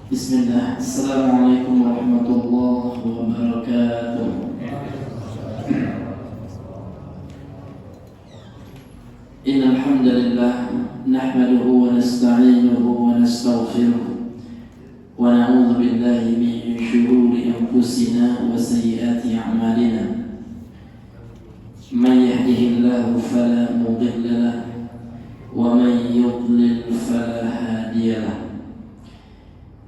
Bismillah. Assalamualaikum warahmatullahi wabarakatuh. Innal hamdalillah nahmaduhu wa nasta'inuhu wa nastaghfiruh wa na'udzu billahi min shururi anfusina wa sayyiati a'malina. Man yahdihillahu fala mudilla lahu wa man yudlil fala hadiya lahu.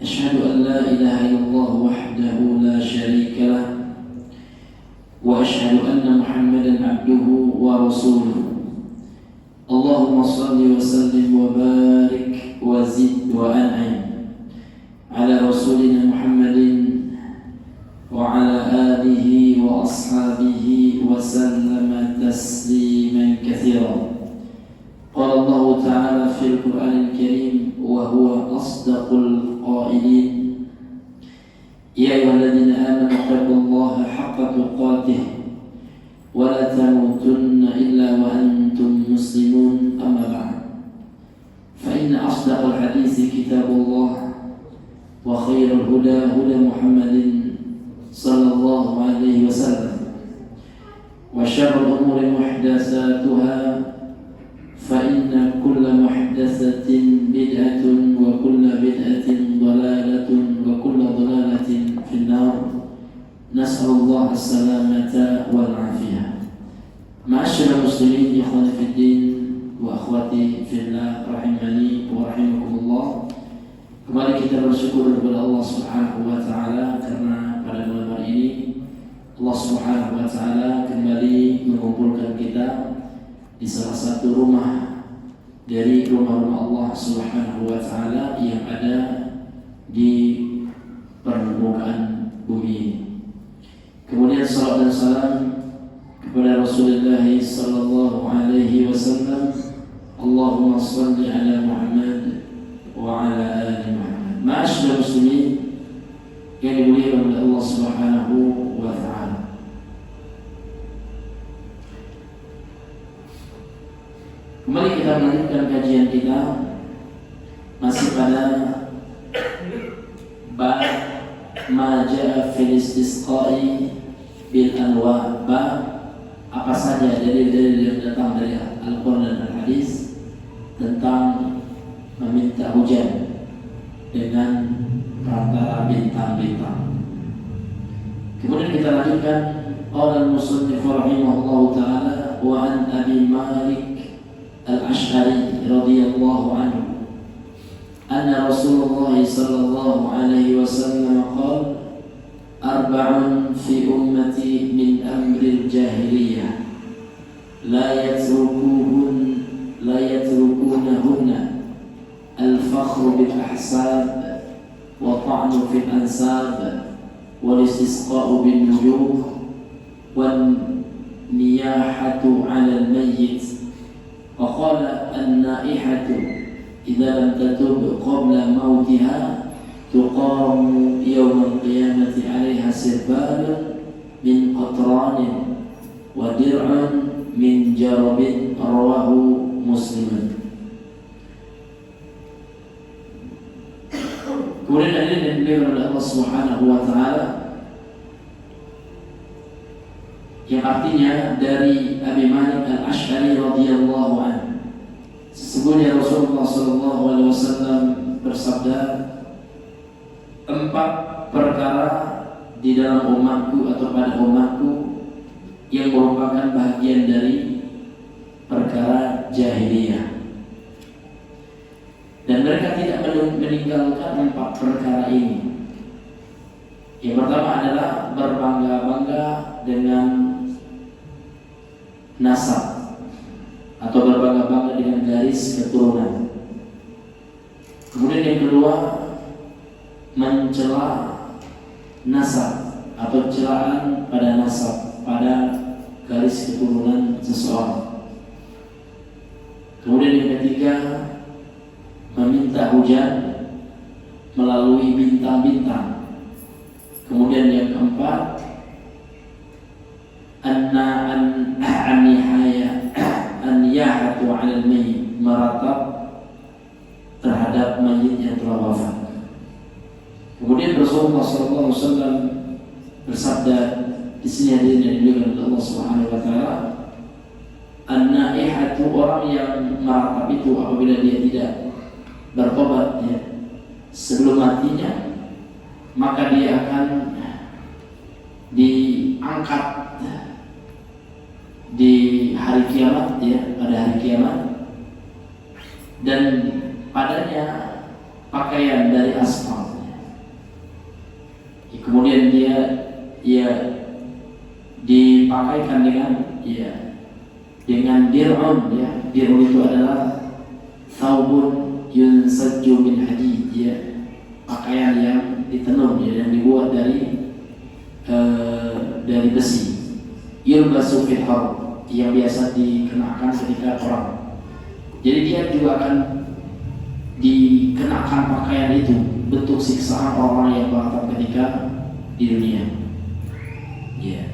أشهد أن لا إله إلا الله وحده لا شريك له وأشهد أن محمدا عبده ورسوله. اللهم صل وسلم وبارك وزد وأنعم على رسولنا محمد وعلى آله وأصحابه وسلم تسليما كثيرا. قال الله تعالى في القرآن الكريم وهو أصدق القائلين: يا أيها الذين آمنوا اتقوا الله حق تقاته ولا تموتن إلا وأنتم مسلمون. أما بعد، فإن أصدق الحديث كتاب الله وخير الهدى هدى محمد صلى الله عليه وسلم وشر الأمور محدثاتها فإن كل محدثة بدعة وكل بدعة ضلالة وكل ضلالة في النار. نسأل الله السلامة والعافية. معاشر المسلمين إخواني في الدين وأخواتي في الله rahimani wa rahimakumullah. Kembali kita bersyukur kepada Allah Subhanahu wa taala karena pada malam hari ini Allah Subhanahu wa taala kembali mengumpulkan kita di salah satu rumah dari rumah-rumah Allah Subhanahu wa taala yang ada di permukaan bumi ini. Kemudian salam dan salam kepada Rasulullah sallallahu alaihi wasallam. Allahumma shalli ala Muhammad wa ala ali Muhammad. Ma'asyiral muslimin yang dimuliakan oleh Allah Subhanahu wa taala. Kembali kita melanjutkan kajian kita masih pada bab ma jaa fil istisqa'i bil anwa', bab apa saja dalil-dalil yang datang dari Al-Qur'an dan Al-Hadis tentang meminta hujan dengan perantara bintang-bintang. Kemudian kita lanjutkan qala al-musannif rahimahullahu ta'ala wa an Abi Malik Al-Ash'ari radhiyallahu anhu anna Rasulullah sallallahu alaihi wasallam qala arba'un fi ummati min amri al-jahiliyah la yatrukunahunna al-fakhr bil ahsab wa ta'nu fil ansab wal istisqa'u bin nujum wan niyahatu 'ala al-mayyit. وقال النائحة إذا لم تتب قبل موتها تقام يوم القيامة عليها سربال من قطران ودرع من جرب. رواه مسلم. Kemudian dalil yang diberikan oleh Allah Subhanahu wa taala yang artinya dari Abi Malik Al-Ash'ari radhiyallahu anhu, sesungguhnya Rasulullah sallallahu alaihi wasallam bersabda, 4 perkara di dalam umatku atau pada umatku yang merupakan bagian dari perkara jahiliyah, dan mereka tidak meninggalkan 4 perkara ini. Yang pertama adalah berbangga-bangga dengan nasab atau berbangga-bangga dengan garis keturunan. Kemudian yang kedua, mencela nasab atau celaan pada nasab, pada garis keturunan seseorang. Kemudian yang ketiga, meminta hujan melalui bintang-bintang. Kemudian yang keempat, an-niyahatu 'ala al-mayyit, meratap terhadap mayit yang telah wafat. Kemudian Rasulullah SAW bersabda, di sini hadirin yang dimuliakan oleh Allah Subhanahu wa taala, an-naihatu, orang yang meratap itu apabila dia tidak bertobat ya, sebelum matinya, maka dia akan diangkat di hari kiamat ya, pada hari kiamat, dan padanya pakaian dari aspal. Kemudian dia dipakaikan dengan dir'un ya. Dir'un itu adalah thawbun yunsajju min hadid ya, pakaian yang ditenun ya, yang dibuat dari besi. Yulbasu fil harb, yang biasa dikenakan ketika perang. Jadi dia juga akan dikenakan pakaian itu, bentuk siksaan orang-orang yang meratap ketika di dunia. Ya.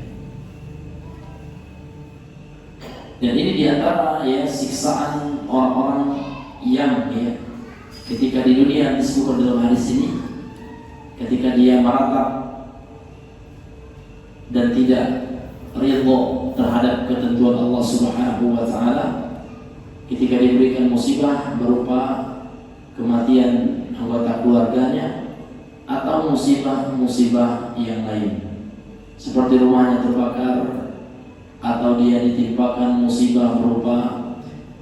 Dan ini diantara ya siksaan orang-orang yang ya ketika di dunia disebutkan dalam hadis ini, ketika dia meratap dan tidak ridha terhadap ketentuan Allah Subhanahu wa taala, ketika diberikan musibah berupa kematian anggota keluarganya atau musibah yang lain, seperti rumahnya terbakar atau dia ditimpakan musibah berupa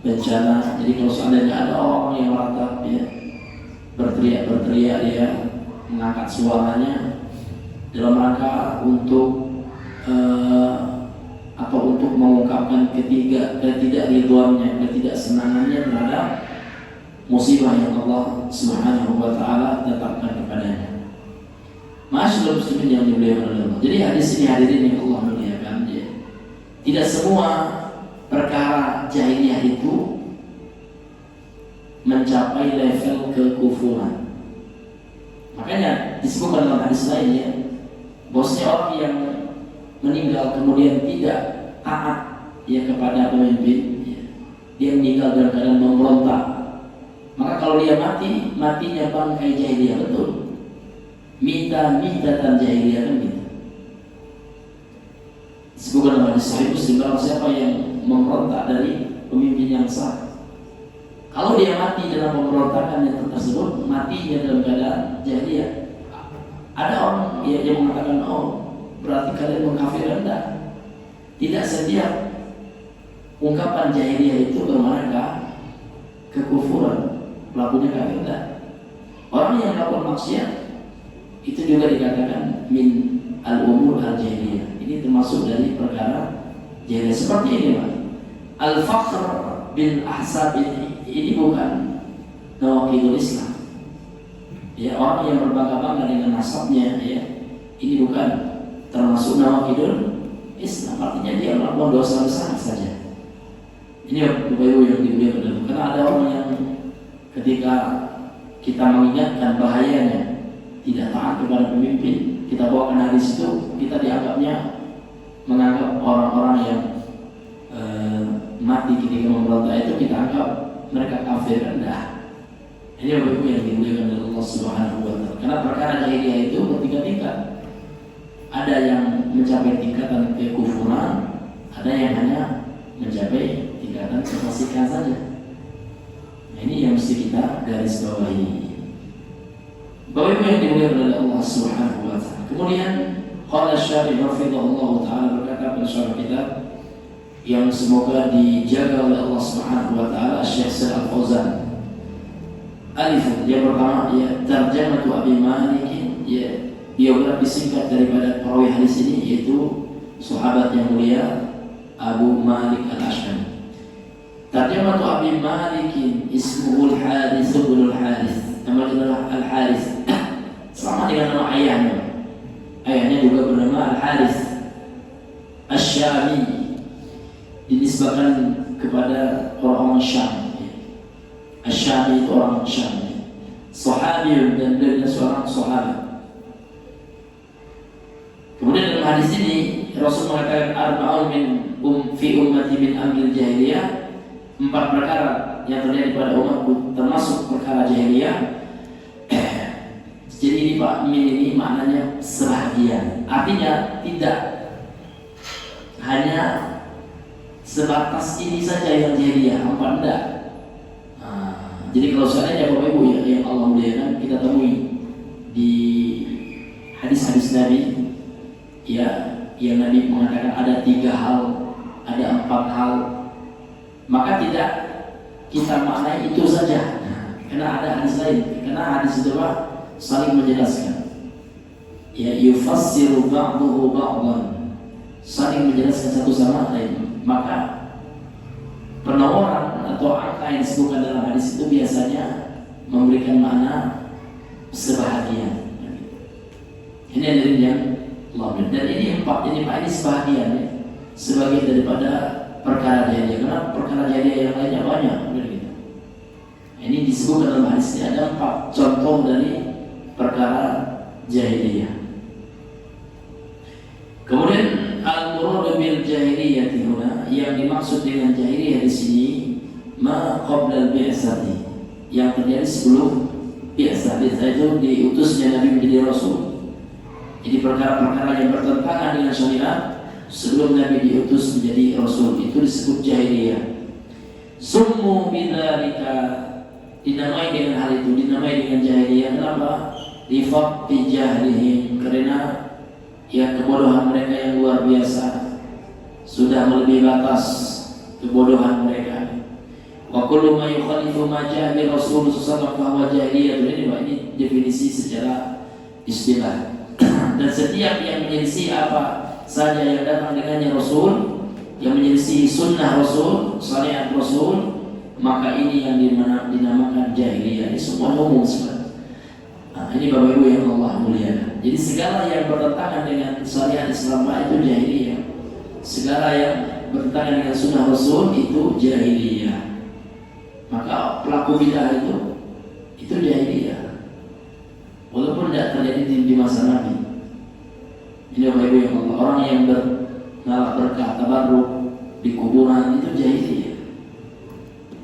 bencana. Jadi kalau seandainya ada orang yang meratap ya, berteriak dia mengangkat suaranya dalam rangka untuk untuk mengungkapkan ketidakridhoannya, ketidaksenangannya terhadap musibah yang Allah Subhanahu wa taala tetapkan kepadanya. Masyaallah muslimin yang dimuliakan oleh Allah. Jadi hadis ini hadirin yang Allah muliakan ya, tidak semua perkara jahiliyah itu mencapai level kekufuran. Makanya disebutkan dalam hadis lain ya, bahwasanya orang yang meninggal kemudian tidak taat ya kepada pemimpin ya, dia meninggal dalam keadaan memberontak, maka kalau dia matinya bangkai jahiliyah, betul, minta-minta dan jahiliyah kan gitu. Disebutkan dalam hadis Sahih Muslim, barang siapa yang memberontak dari pemimpin yang sah, kalau dia mati dalam pemberontakan yang tersebut, matinya dalam keadaan jahiliyah. Ada orang yang mengatakan, oh berarti kalian mengkafirkan. Tidak setiap ungkapan jahiliyah itu bermakna kekufuran, pelakunya kafir. Orang yang melakukan maksiat itu juga dikatakan min al-umur al-jahiliyah. Ini termasuk dari perkara jahiliyah. Seperti ini Pak, al-fakhr bil ahsab ini bukan nawaqidul Islam. Ya, orang yang berbangga-bangga dengan nasabnya ya, ini bukan termasuk nawaqidul Islam. Artinya dia melakukan dosa besar saja. Ini Bapak-Ibu yang dimuliakan, karena ada orang yang ketika kita mengingatkan bahayanya tidak taat kepada pemimpin, kita bawakan hadis itu, kita menganggap orang-orang yang mati ketika memberontak itu kita anggap mereka kafir. Rendah. Ini Bapak-Ibu yang dimuliakan oleh Allah Subhanahu wa taala. Karena perkara jahiliyah itu bertingkat-tingkat. Ada yang mencapai tingkatan kekufuran, ada yang hanya mencapai tingkatan kefasikan saja. Nah, ini yang mesti kita garis bawahi. Bapak-Ibu yang dimuliakan oleh Allah Subhanahu wa taala. Kemudian qala Syarih hafizahullah taala, berkata pada syarah kita yang semoga dijaga oleh Allah Subhanahu wa taala, Syekh Shalih Al-Fauzan. Alif, yang pertama ya tarjamatu Abi Malik ya, biografi singkat daripada perawi hadis ini, yaitu sahabat yang mulia Abu Malik Al-Ash'ari. Tarjamatu Abi Malik ismuhu Al-Harith bin Al-Harith, namanya Al-Harith, sama dengan nama ayahnya. Ayahnya juga bernama Al-Harith Asy-Syami, dinisbahkan kepada orang-orang Syam. Asy-Syami itu orang Syam, sahabi dan dia seorang sahabat. Kemudian dalam hadis ini Rasul mengatakan arba'un fi ummati min amril jahiliyah, 4 perkara yang terjadi pada umatku termasuk perkara jahiliyah. Jadi ini Pak min ini maknanya sebahagian. Artinya tidak hanya sebatas ini saja yang jahiliyah, apa enggak? Jadi kalau seandainya Bapak Ibu ya, yang Allah muliakan, kita temui di hadis-hadis Nabi ya, yang Nabi mengatakan ada 3 hal, ada 4 hal, maka tidak kita maknai itu saja, karena ada hadis lain, karena hadis itu Pak saling menjelaskan ya, yufassiru ba'duhu ba'dan, saling menjelaskan satu sama lain. Maka penawaran atau angka yang disebutkan dalam hadis itu biasanya memberikan makna sebahagian. Ini yang Allah, dan ini ini sebahagian ya, sebagian daripada perkara jahiliyah, karena perkara jahiliyah yang lainnya banyak. Ini disebutkan dalam hadis ini ada 4 contoh dari perkara jahiliyah. Kemudian al-murad bil jahiliyah huna, yang dimaksud dengan jahiliyah di sini ma qabla al-bi'tsati, yang terjadi sebelum bi'tsah. Bi'tsah itu diutusnya Nabi menjadi rasul. Jadi perkara-perkara yang bertentangan dengan syariat sebelum Nabi diutus menjadi rasul itu disebut jahiliyah. Summu bidzalika, dinamai dengan hal itu, dinamai dengan jahiliyah. Kenapa? Lifaqti jahlihim, karena ya kebodohan mereka yang luar biasa, sudah melebihi batas kebodohan mereka. Wa kullu ma yukhalifu ma ja'a bi Rasul sallallahu alaihi wasallam, ini definisi secara istilah. Dan setiap yang menyelisih apa saja yang datang dengannya Rasul, yang menyelisih sunnah Rasul, syariat Rasul, maka ini yang dinamakan jahiliyah. Ini semua umum sebenarnya. Ini Bapak Ibu yang Allah muliakan. Jadi segala yang bertentangan dengan syariat Islam itu jahiliyah. Segala yang bertentangan dengan sunnah Rasul itu jahiliyah. Maka pelaku bid'ah itu jahiliyah, walaupun tidak terjadi di masa Nabi. Ini Bapak Ibu yang Allah, orang yang mengalap berkah tabarruk di kuburan itu jahiliyah.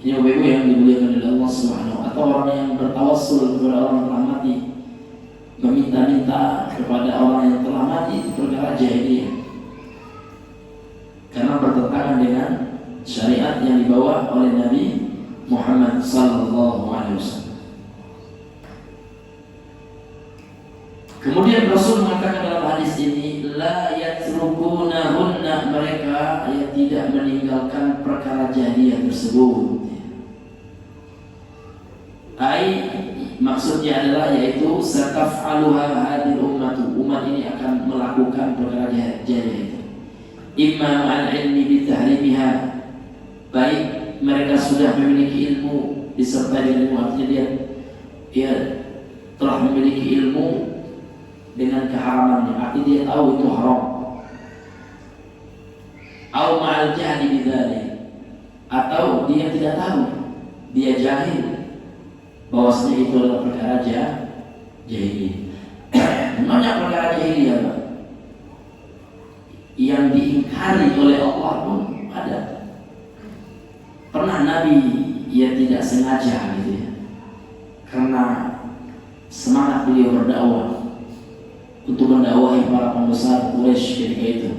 Ini Bapak Ibu yang dimuliakan oleh Allah Subhanahu, atau orang yang bertawassul kepada orang yang telah mati, meminta-minta kepada orang yang telah mati, itu perkara jahiliyah, karena bertentangan dengan syariat yang dibawa oleh Nabi Muhammad sallallahu alaihi wasallam. Kemudian Rasul mengatakan dalam hadis ini, la yatrukunahunna, mereka yang tidak meninggalkan perkara jahiliyah tersebut. Maksudnya adalah yaitu sataf'aluha hadil ummatu, umat ini akan melakukan perkara jahiliyah itu. Imma ma'al ilmi bitahrimiha, baik mereka sudah memiliki ilmu disertai dengan ilmu, artinya dia telah memiliki ilmu dengan keharamannya, artinya dia tahu itu haram. Au ma'al jahli bidzalik, atau dia tidak tahu, dia jahil bahwasanya itu adalah perkara jahiliyah. Banyak perkara jahiliyah yang diingkari oleh Allah pun ada. Pernah Nabi ya tidak sengaja gitu ya, karena semangat beliau berdakwah untuk mendakwahi para pembesar Quraisy ketika itu,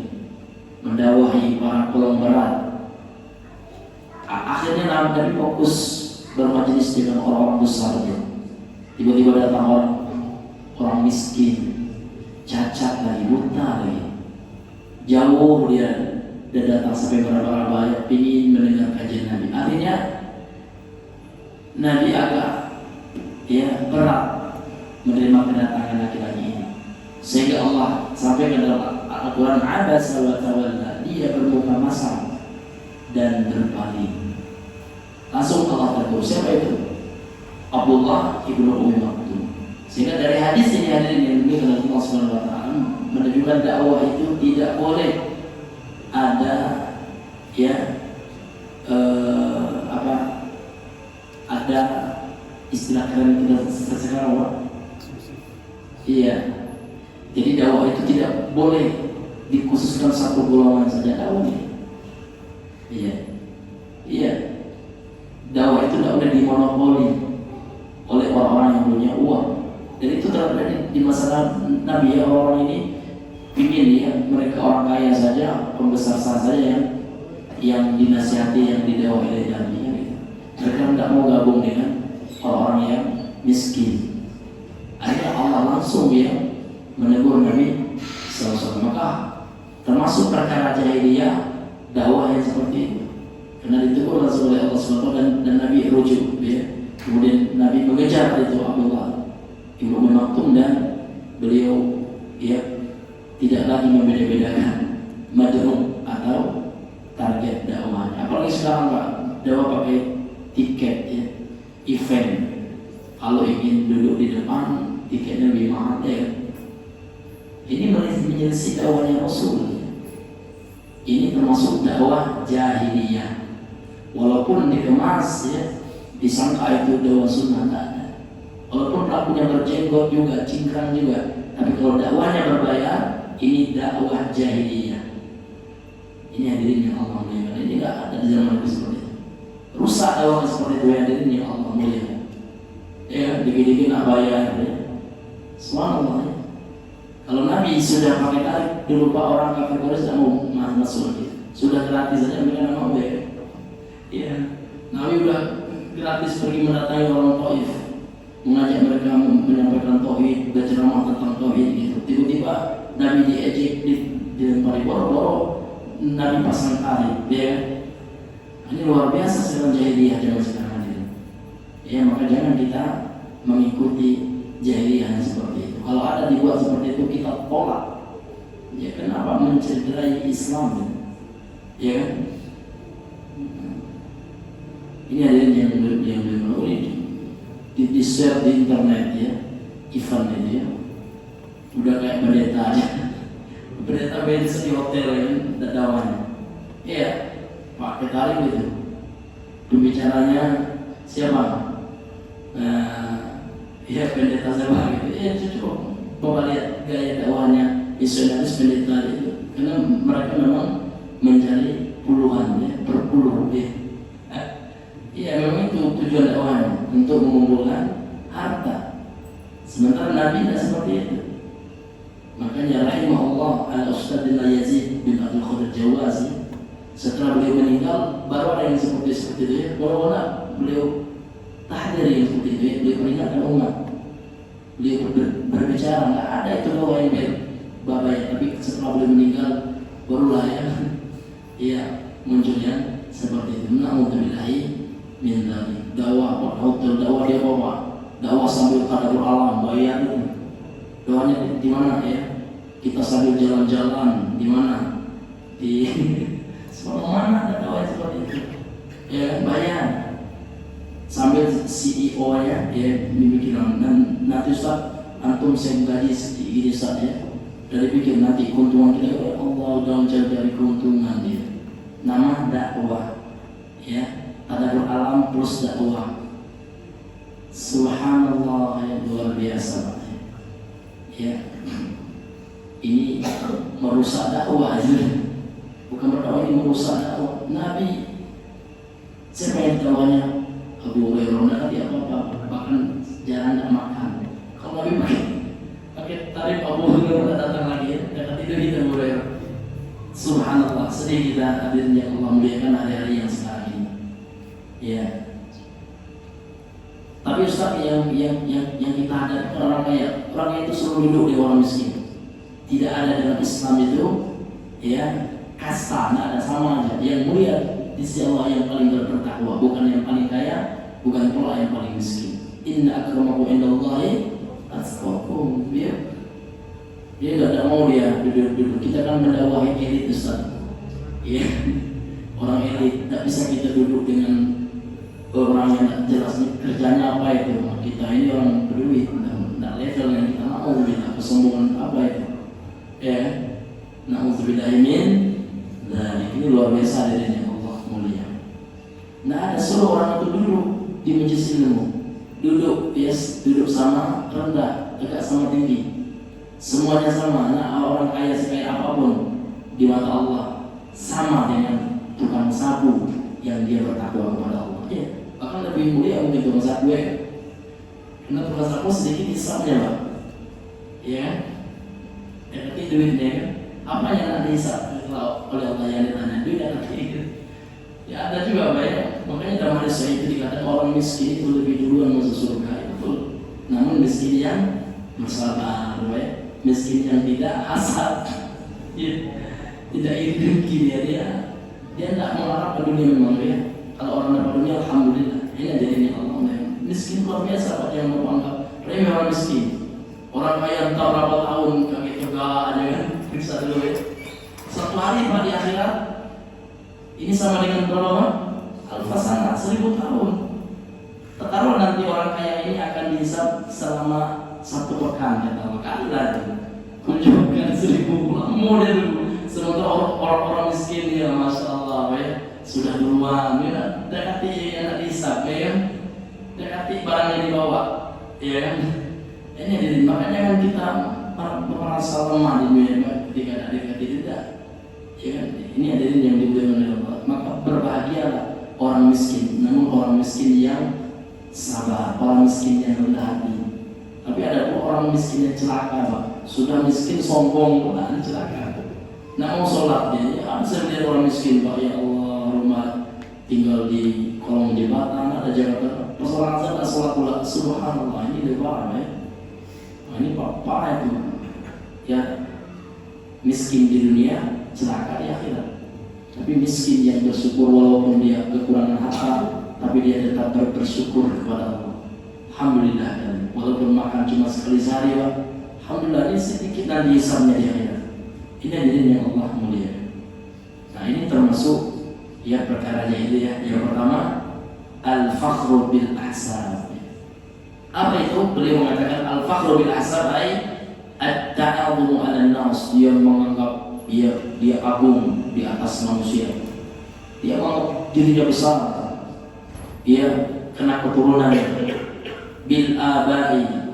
mendakwahi para pelonggaran. Akhirnya Nabi fokus bermajelis dengan orang-orang besar itu. Tiba-tiba datang orang miskin, cacat lagi, buta lagi, jauh dia dan datang sampai berapa-apa ingin mendengar kajian Nabi. Akhirnya Nabi agak berat menerima kedatangan laki-laki ini, sehingga Allah sampaikan dalam Al-Quran, abasa wa tawalla, dia bermuka masam dan berpaling. Langsung Allah tegur, siapa itu? Abdullah ibnu Ummi Maktum. Sehingga dari hadis ini hadirin yang dimuliakan oleh Allah Subhanahu wa taala menunjukkan dakwah itu tidak boleh ada ada istilah keren kita sekarang apa? Iya. Jadi dakwah itu tidak boleh dikhususkan satu golongan saja dakwahnya. Iya. Dakwah itu tidak boleh dimonopoli oleh orang-orang yang punya uang. Dan itu kalau di masa Nabi ya, orang ini ingin ya mereka orang kaya saja, pembesar saja yang dinasihati, yang didakwai oleh Nabi ya, gitu. Mereka tidak mau gabung dengan orang-orang yang miskin. Akhirnya Allah langsung ya menegur Nabi SAW. Maka termasuk perkara jahiliyah dakwah yang seperti itu, karena ditegur langsung oleh Allah SWT dan Nabi rujuk ya. Kemudian Nabi mengejar itu Abdullah Ibnu Maktum dan beliau ya tidak lagi membeda-bedakan majnun atau target dakwah. Apalagi sekarang Pak, dakwah pakai tiket ya, event. Kalau ingin duduk di depan tiketnya lebih mahal ya. Ini menyelisih dakwahnya Rasul. Ini termasuk dakwah jahiliyah. Walaupun dikemas ya, disangka itu dakwah sunnah, tak ada. Walaupun pelakunya berjenggot juga, cingkrang juga, tapi kalau dakwahnya berbayar, ini dakwah jahiliyah. Ini hadirin yang Allah muliakan. Ini tidak ada di zaman Nabi seperti itu. Rusak dakwah seperti itu hadirin yang Allah muliakan. Ya, dikit-dikit nak bayar ya. Subhanallah ya. Kalau Nabi sudah pakai tarik, dulu Pak orang kafir Quraisy tidak mau masuk lagi. Sudah gratis saja mereka tidak mau bayar. Ya, Nabi sudah gratis pergi mendatangi orang Taif, mengajak mereka menyampaikan tauhid, berceramah tentang tauhid gitu. Tiba-tiba Nabi diejek, dilempari boro-boro, Nabi pasang tali, ya. Ini luar biasa sekarang jahiliyah zaman sekarang ini. Ya, maka jangan kita mengikuti jahiliyah yang seperti itu. Kalau ada dibuat seperti itu kita tolak. Ya, kenapa mencederai Islam? Ya kan? Ini ada yang di share di internet ya, event ini ya, udah kayak pendeta aja, pendeta medis di hotel ya, dadawan, ya, pakai tarik gitu, pembicaranya siapa? Ya pendeta siapa gitu, ya cukup, bapak lihat gaya dakwahnya misionaris pendeta itu, karena mereka memang mencari puluhan ya, berpuluh ya. Iya, memang itu tujuan dakwahnya, untuk mengumpulkan harta. Sementara Nabi tidak seperti itu. Makanya rahimahullah al-Ustadzina Yazid bin Abdul Qadir Jawazi, setelah beliau meninggal baru ada yang seperti itu ya. Walaupun beliau tahdir yang seperti itu ya, beliau peringatkan umat, beliau berbicara, nggak ada itu doa yang berbahaya. Tapi setelah beliau meninggal barulah ya munculnya seperti itu. Na'udzubillahi min dzalik. Dakwah, hotel dakwah dia bawa, dakwah sambil kadarul alam, bayar itu. Doanya di mana ya? Kita sambil jalan-jalan di mana? Di mana ada dakwah seperti itu? Ya, bayar. Sambil CEO nya ya dipikirkan, dan nanti Ustaz antum saya gaji ini saja. Dari pikir nanti keuntungan kita, ya Allah dalam cari keuntungan dia. Nama dakwah ya. Ada alam plus dakwah. Subhanallah, yang luar biasa. Ya, ini merusak dakwah. Bukan berdakwah, ini merusak dakwah. Nabi, siapa yang dakwahnya? Abu Hurairah nanti apa-apa, bahkan jarang tak makan. Kalau Nabi pakai tarif Abu Hurairah datang lagi, dekat itu kita Abu Hurairah. Subhanallah, sedih kita hadirin yang Allah muliakan hari-hari yang sekarang ini. Ya. Tapi Ustaz yang kita hadapi orang kaya itu selalu duduk di orang miskin. Tidak ada dalam Islam itu ya kasta, tidak ada, sama aja. Yang mulia di sisi Allah yang paling bertakwa, bukan yang paling kaya, bukan pula yang paling miskin. Inna akramakum indallahi atqakum. Dia tidak mau dia duduk. Kita kan mendakwahi elit Ustaz. Ya. Orang elit tidak bisa kita duduk dengan orang yang tak jelas kerjanya apa itu. Kita ini orang berduit, tidak level yang kita mau, kita kesombongan apa itu ya. Na'udzubillahi min dzalik. Ini luar biasa dari yang Allah mulia. Nah, ada suruh orang itu duduk di majelis ilmu, duduk sama rendah, tegak sama tinggi, semuanya sama. Nah, orang kaya sekaya apapun di mata Allah sama dengan tukang sapu yang dia bertakwa kepada Allah ya. Bahkan lebih mulia mungkin tukang sapu ya. Karena tukang sapu sedikit hisapnya Pak. ya kan? Nanti duitnya kan, apa yang nanti dihisab kalau oleh Allah yang ditanya duit nanti ya ada juga banyak. Makanya dalam hadis sahih itu dikatakan orang miskin itu lebih duluan masuk surga, itu betul. Namun miskin yang bersabar, ya. Miskin yang tidak hasad, ya. Tidak iri dengki dia tidak mengharap dunia memang ya. Kalau orang dapat dunia alhamdulillah, ini jadinya Allah. Miskin luar biasa Pak yang menganggap remeh orang miskin. Orang kaya entah berapa tahun kaget juga aja kan, periksa dulu ya. Satu hari Pak di akhirat ini sama dengan berapa Pak? Alfasana 1000 tahun. Taruh nanti orang kaya ini akan dihisab selama 1 pekan kata Allah. Kalilah kunjungkan 1000 model dulu. Sementara orang-orang miskin ya Masya Allah ya, sudah duluan ya, dekati yang dihisab ya kan, dekati barang yang dibawa ya kan. Ini jadi makanya kan kita merasa lemah di dunia ketika ada dekati tidak ya kan. Ini ada yang dibilang oleh Allah. Maka berbahagialah orang miskin, namun orang miskin yang sabar, orang miskin yang rendah hati. Tapi ada orang miskin yang celaka Pak, sudah miskin sombong pula celaka. Nah mau sholat dia, ya saya lihat orang miskin Pak, ya Allah rumah tinggal di kolong jembatan ada jalan persoalan saya tak sholat pula, subhanallah ini dia parah ya. Nah, ini parah itu ya, miskin di dunia celaka di akhirat. Tapi miskin yang bersyukur walaupun dia kekurangan harta, tapi dia tetap bersyukur kepada Allah. Alhamdulillah kan, walaupun makan cuma sekali sehari Pak, alhamdulillah ini sedikit nanti hisabnya di akhirat. Ini hadirin yang Allah mulia. Nah ini termasuk ya perkaranya itu ya. Yang pertama al-fakhru bil ahsab. Apa itu? Beliau mengatakan al-fakhru bil ahsab ay at-ta'adhumu 'ala an-nas. Dia menganggap dia agung di atas manusia. Dia menganggap dirinya besar. Dia kena keturunan bil abai,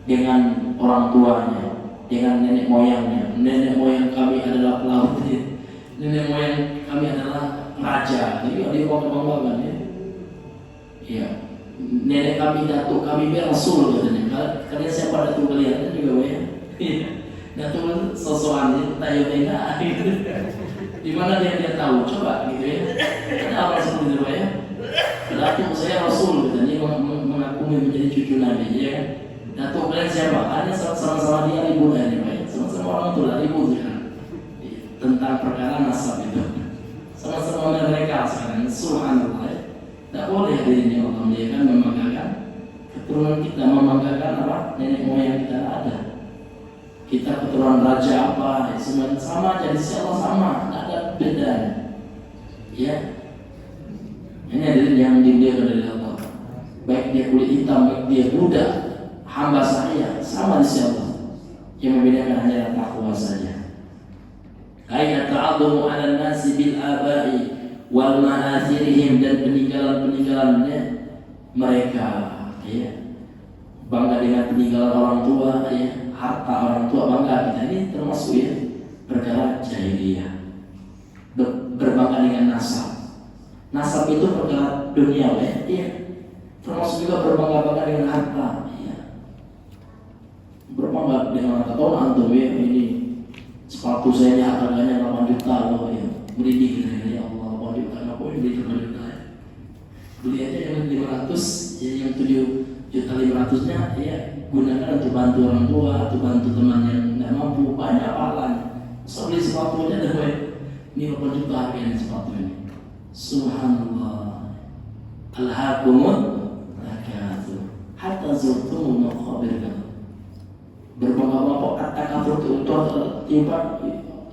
dengan orang tuanya, dengan nenek moyangnya. Nenek moyang kami adalah pelaut, nenek moyang kami adalah raja. Jadi dia bangga-banggakan ya. Iya. Nenek kami, datuk kami Rasul katanya. Kalian siapa datuk kalian? Itu juga ya. Iya. Datuk sosokan itu tayo tengah gitu. Di mana dia tahu? Coba gitu ya. Ada orang seperti itu ya. Datuk saya Rasul katanya, mengakui menjadi cucu Nabi ya kan. Datuk kalian siapa? Ada sama-sama dia ibu dan ya. Sama-sama orang tua ribut sekarang tentang perkara nasab itu. Sama-sama mereka sekarang, subhanallah ya. Tidak boleh dirinya Allah muliakan membanggakan keturunan kita, membanggakan apa? Nenek moyang kita ada. Kita keturunan raja apa? Semua sama, jadi Allah sama, tidak ada beda. Ya, ini adalah yang dimuliakan oleh Allah. Baik dia kulit hitam, baik dia budak, hamba saya sama di sisi Allah. Yang membedakan hanya takwa saja. Ayat ta'adhumu 'ala an-nasi bil aba'i wal ma'athirihim, dan peninggalan-peninggalannya mereka ya. Bangga dengan peninggalan orang tua ya, harta orang tua bangga kita. Ini termasuk ya perkara jahiliyah. Berbangga dengan nasab. Nasab itu perkara dunia ya. Iya. Termasuk juga berbangga-bangga dengan harta ya. Berbangga dengan harta. Tahun antum ya, ini sepatu saya harganya 8 juta loh ya. Beli di ya Allah, 8 juta apa ini beli 8 juta ya. Beli aja yang 500 ya, yang 7.500 nya ya gunakan untuk bantu orang tua, untuk bantu teman yang tidak mampu, banyak pahalanya. So beli sepatu aja dah ini 8 juta harganya sepatu ini. Subhanallah. Alhaakumut takatsur hatta zurtumul maqabir. Berbangga-bangga kata kafir itu tiba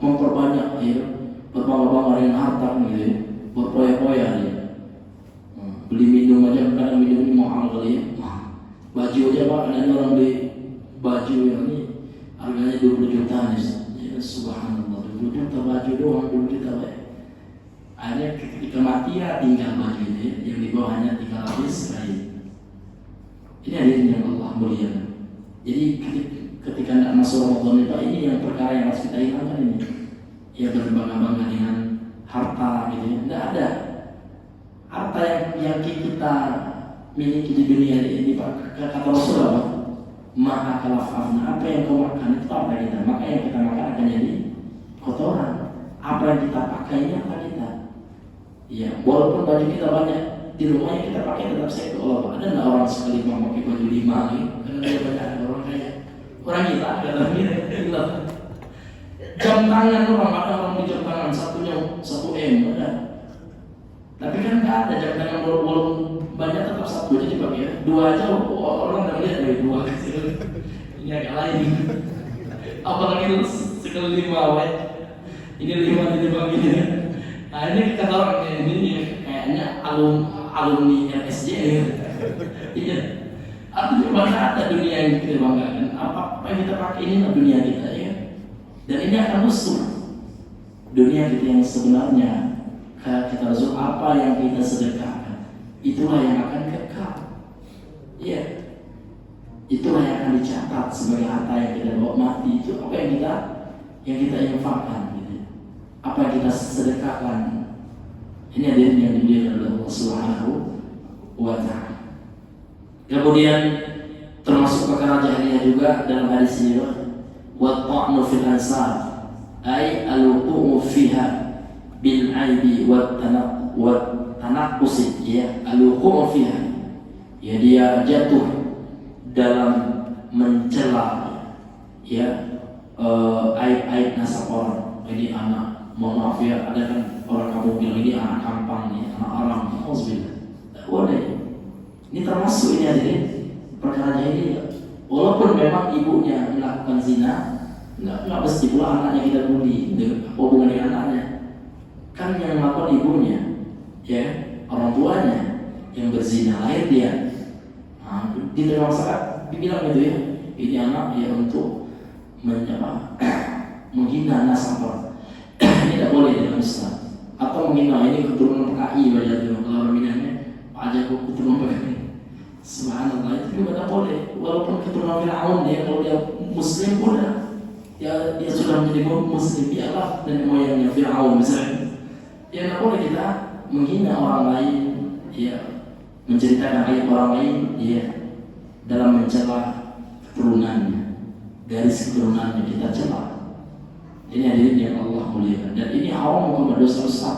memperbanyak ya, berbangga-bangga dengan harta gitu ya, berpoya-poya ya. Beli minum aja, kadang minum ini mahal kali ya. Baju aja Pak, ada orang beli baju yang ini harganya 20 juta nih ya, subhanallah, 20 juta baju doang, 20 juta Pak. Akhirnya ketika mati ya tinggal baju itu ya, yang di bawahnya tinggal habis sekali. Ini hadirin yang Allah muliakan. Jadi ketika tidak masuk Ramadan itu, ini yang perkara yang harus kita hilangkan ini. Ya berbangga-bangga dengan harta gitu ya. Tidak ada harta yang kita miliki di dunia ini, kata Rasulullah ma'akala fa'afna, apa yang kau makan itu apa kita, maka yang kita makan akan jadi kotoran. Apa yang kita pakai ini apa kita. Ya, walaupun baju kita banyak di rumahnya kita pakai tetap saya ke Allah. Ada nggak orang sekali mau pakai baju 5 nih? Karena dia banyak orang kayak orang gila, kata gila. Jam tangan orang, ada orang di jam tangan satunya 1 M ada. Tapi kan nggak ada jam tangan walaupun banyak tetap satu aja dipakai ya. 2 aja orang udah lihat dari 2 kecil. Ini agak lain. Apalagi sekali 5 wet. Ini 5 di depan gini. Nah ini kata orang ini kayaknya alumni RSJ ya. Iya. Artinya mana ada dunia yang kita banggakan. Apa yang kita pakai ini adalah dunia kita ya. Dan ini akan musnah. Dunia kita yang sebenarnya kita harus apa yang kita sedekahkan, itulah yang akan kekal. Iya. Itulah yang akan dicatat sebagai harta yang kita bawa mati. Itu apa yang kita infakkan gitu. Apa yang kita sedekahkan. Ini hadirin yang dimuliakan oleh Allah Subhanahu wa ta'ala. Kemudian termasuk perkara jahiliyah juga dalam hadis ini, wa ta'nu fil ansab ay al-wuqu'u fiha bil aibi wa tanaqqusi, ya, al-wuqu'u fiha, ya, dia jatuh dalam mencela, ya, aib-aib nasab orang. Jadi anak, mohon maaf ya, ada kan orang kampung bilang ini anak kampang nih, anak orang, auzubillah. Tak boleh. Ini termasuk ini ada perkara jahiliyah. Walaupun memang ibunya melakukan zina, nggak mesti pula anaknya kita bully. Apa hubungan dengan anaknya? Kan yang melakukan ibunya, ya, orang tuanya yang berzina, lahir dia. Nah, di dalam masyarakat dibilang gitu ya, ini anak ya untuk menghina nasab orang. Ini tidak boleh dalam Islam. Atau menghina ini keturunan PKI baca itu kalau orang minangnya Pak Jago keturunan PKI. Subhanallah, itu juga tidak boleh. Walaupun keturunan Fir'aun dia, kalau dia Muslim udah, dia sudah menjadi Muslim, biarlah dan moyangnya Fir'aun misalnya. Ya tidak boleh kita menghina orang lain, ya, menceritakan aib orang lain, ya, dalam mencela keturunannya, garis keturunannya kita cela. Ini hadirin yang Allah muliakan, dan ini haram, hukum dosa besar.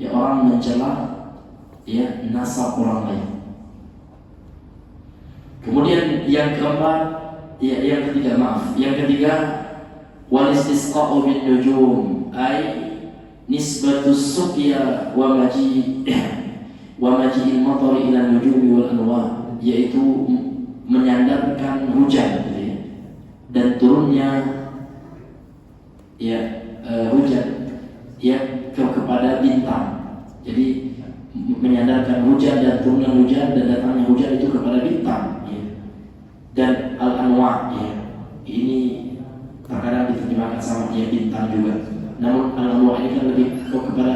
Ya, orang mencela, ya, nasab orang lain. Kemudian yang keempat, ya, yang ketiga, wal istisqa'u bin nujum, ay nisbatus suqya wa maji'il matari ila nujumi wal anwa, yaitu menyandarkan hujan, gitu ya, dan turunnya, ya, hujan, ya, kepada bintang. Jadi menyandarkan hujan dan turunnya hujan dan datangnya hujan itu kepada bintang, ya. Dan al-anwa, ya, ini terkadang diterjemahkan sama, ya, bintang juga. Namun al-anwa ini kan lebih kepada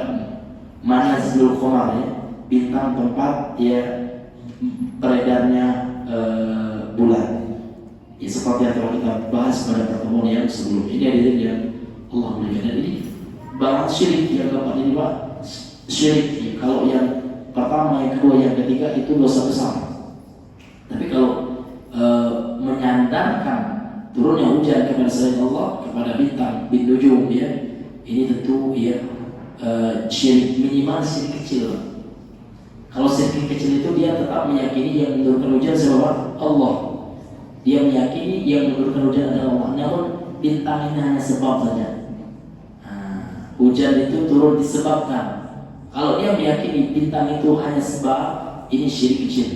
manazilul qamar, ya, bintang tempat, ya, beredarnya bulan. Ya, seperti yang telah kita bahas pada pertemuan yang sebelum ini. Hadirin yang Allah muliakan, ini bahas syirik yang keempat ini, Pak. Syirik, ya, kalau yang pertama, yang kedua, yang ketiga itu dosa besar. Tapi kalau menyandarkan turunnya hujan kepada selain Allah, kepada bintang, bin nujum, ya, ini tentu, ya, syirik, minimal syirik kecil. Kalau syirik kecil itu dia tetap meyakini yang menurunkan hujan siapa? Allah. Dia meyakini yang menurunkan hujan adalah Allah. Namun bintang ini hanya sebab saja. Hujan itu turun disebabkan. Kalau dia meyakini bintang itu hanya sebab, ini syirik kecil.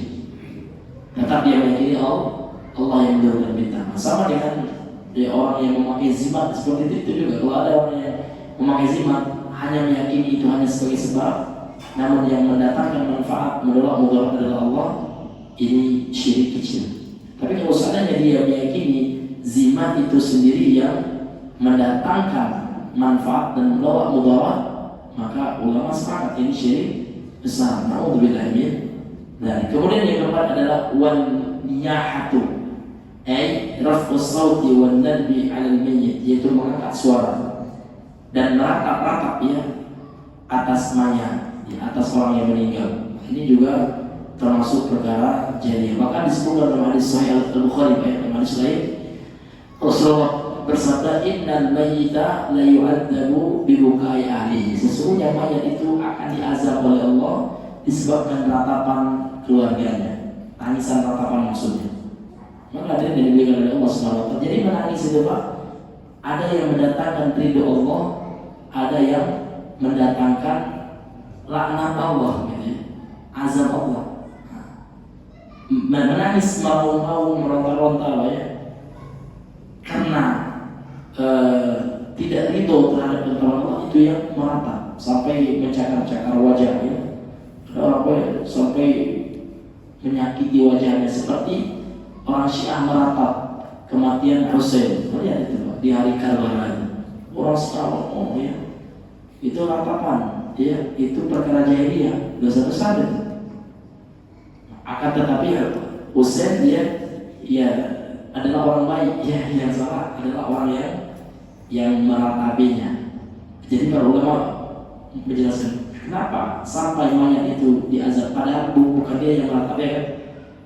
Tetap dia meyakini Allah yang menurunkan bintang. Sama dengan, ya, orang yang memakai zimat seperti itu juga. Kalau ada orang yang memakai zimat hanya meyakini itu hanya sebagai sebab, namun yang mendatangkan manfaat, menolak mudarat adalah Allah, ini syirik kecil. Tapi kalau seandainya dia meyakini zimat itu sendiri yang mendatangkan manfaat dan menolak mudarat, maka ulama sepakat ini syirik besar. Na'udzubillah min. Dan kemudian yang keempat adalah wan niyahatu, ay raf'us sauti wan nadbi 'alal mayyit, yaitu mengangkat suara dan meratap-ratap, ya, atas mayat, di atas orang yang meninggal. Ini juga termasuk perkara jahiliyah. Bahkan disebutkan dalam hadis Sahih Al-Bukhari, dalam hadis lain Rasulullah bersabda, innal mayyita la yu'adzabu bi bukai ahlihi. Sesungguhnya mayat itu akan diazab oleh Allah disebabkan ratapan keluarganya, tangisan ratapan maksudnya. Maka ada yang diberikan oleh Allah SWT. Jadi menangis itu Pak, ada yang mendatangkan ridho Allah, ada yang mendatangkan laknat Allah, gitu ya, azab Allah. Menangis mau meronta-ronta ya, karena tidak ridho terhadap ketetapan Allah, itu yang merata sampai mencakar-cakar wajah ya. Sampai menyakiti wajahnya, seperti orang Syiah meratap kematian Husain. Lihat itu Pak, di hari Karbala. Orang Syiah ya, itu ratapan ya, itu perkara jahiliyah, dosa besar itu. Akan tetapi Husain dia ya adalah orang baik, ya yang salah adalah orang yang meratapinya. Jadi para ulama menjelaskan kenapa sampai mayat itu diazab, padahal bukan dia yang meratapi kan,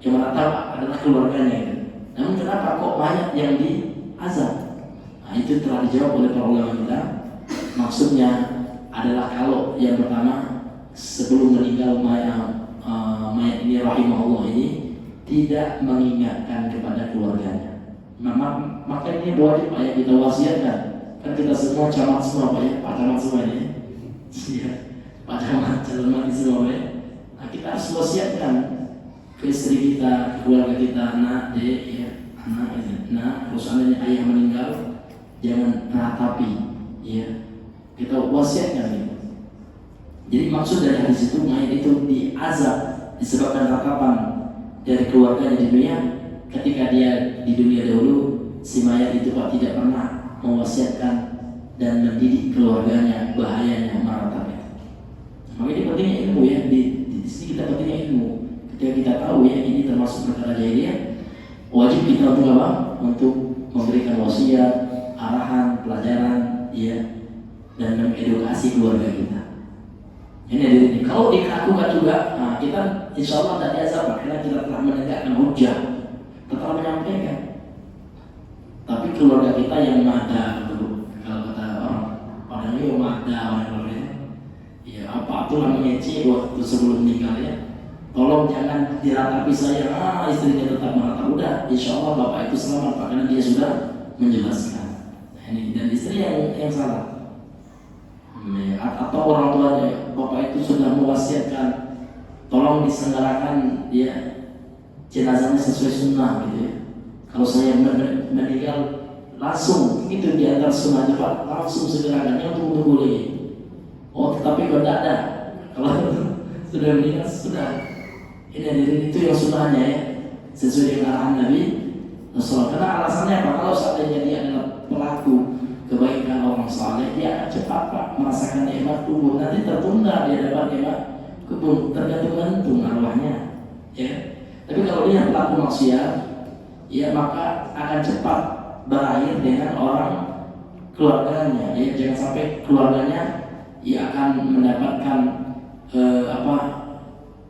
yang meratap adalah keluarganya kan. Namun kenapa kok mayat yang diazab? Nah, itu telah dijawab oleh para ulama kita. Maksudnya adalah kalau yang pertama, sebelum meninggal mayat ini rahimahullah ini tidak mengingatkan kepada keluarganya. Maka ini wajib Pak ya, kita wasiatkan. Kan kita semua camat semua Pak ya, Pak Camat semua ini. Iya, Pak Camat, calon mati semua Pak ya. Nah, kita harus wasiatkan ke istri kita, ke keluarga kita, anak, dek, ya, anak, nah, kalau seandainya ayah meninggal, jangan ratapi, ya. Kita wasiatkan gitu. Jadi maksud dari hadis itu, mayat itu diazab disebabkan ratapan dari keluarganya di dunia. Ketika dia di dunia dahulu, si mayat itu Pak tidak pernah mewasiatkan dan mendidik keluarganya bahayanya meratapi. Maka ini pentingnya ilmu ya, di sini kita pentingnya ilmu. Ketika kita tahu ya ini termasuk perkara jahiliyah, wajib kita untuk apa? Untuk memberikan wasiat, arahan, pelajaran, ya, dan mengedukasi keluarga kita. Ini kalau dilakukan juga, nah, kita insya Allah tidak diazab karena kita telah menegakkan hujah, telah menyampaikan. Tapi keluarga kita yang mada, kalau kata orang ini mada, ya apa itulah mengecek waktu sebelum nikah ya. Tolong jangan diratapi saya, istrinya tetap meratap. Udah, insya Allah bapak itu selamat Pak, karena dia sudah menjelaskan. Nah, ini dan istri yang salah. Atau orang tuanya, bapak itu sudah mewasiatkan, tolong diselenggarakan ya jenazahnya sesuai sunnah gitu ya. Kalau saya meninggal langsung itu diantar sunnahnya Pak, langsung segerakannya untuk boleh. Oh tetapi kalau tidak ada, kalau sudah meninggal sudah. Ini itu yang sunnahnya ya, sesuai dengan arahan Nabi Rasulullah. Karena alasannya apa? Kalau seandainya dia adalah pelaku kebaikan orang saleh, dia akan cepat Pak merasakan nikmat kubur. Nanti tertunda dia dapat nikmat kubur, tergantung arwahnya. Ya. Tapi kalau dia pelaku maksiat, ya maka akan cepat berakhir dengan orang keluarganya. Ya, jangan sampai keluarganya ia akan mendapatkan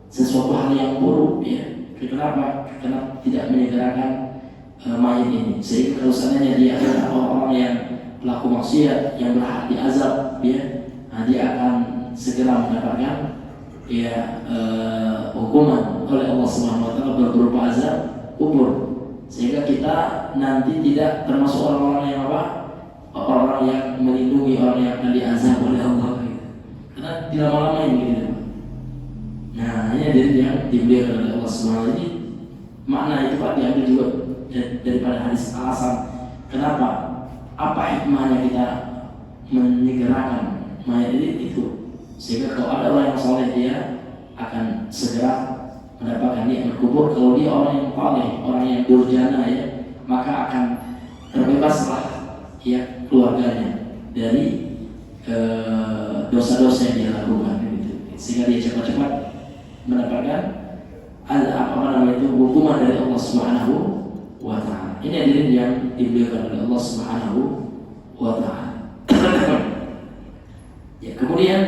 sesuatu hal yang buruk ya. Kenapa? Karena tidak menyegerakan mayat ini. Sehingga kalau seandainya dia adalah orang-orang yang pelaku maksiat yang berhak diazab ya, nah, dia akan segera mendapatkan ya hukuman oleh Allah Subhanahu wa taala berupa azab kubur. Sehingga kita nanti tidak termasuk orang-orang yang orang yang melindungi orang yang akan diazab oleh Allah gitu. Karena dilama-lamain gitu. Nah, ini dari yang diberikan oleh Allah Subhanahu wa taala. Ini makna itu Pak diambil juga daripada hadis. Alasan kenapa, apa hikmahnya kita menyegerakan mayat itu, sehingga kalau ada orang yang saleh dia akan segera mendapatkan nikmat kubur. Kalau dia orang yang saleh, orang yang durjana ya, maka akan terbebaslah ya keluarganya dari dosa-dosa yang dia lakukan gitu. Sehingga dia cepat-cepat mendapatkan hukuman dari Allah Subhanahu wa taala. Ini hadirin yang diberikan oleh Allah Subhanahu wa taala. Ya, kemudian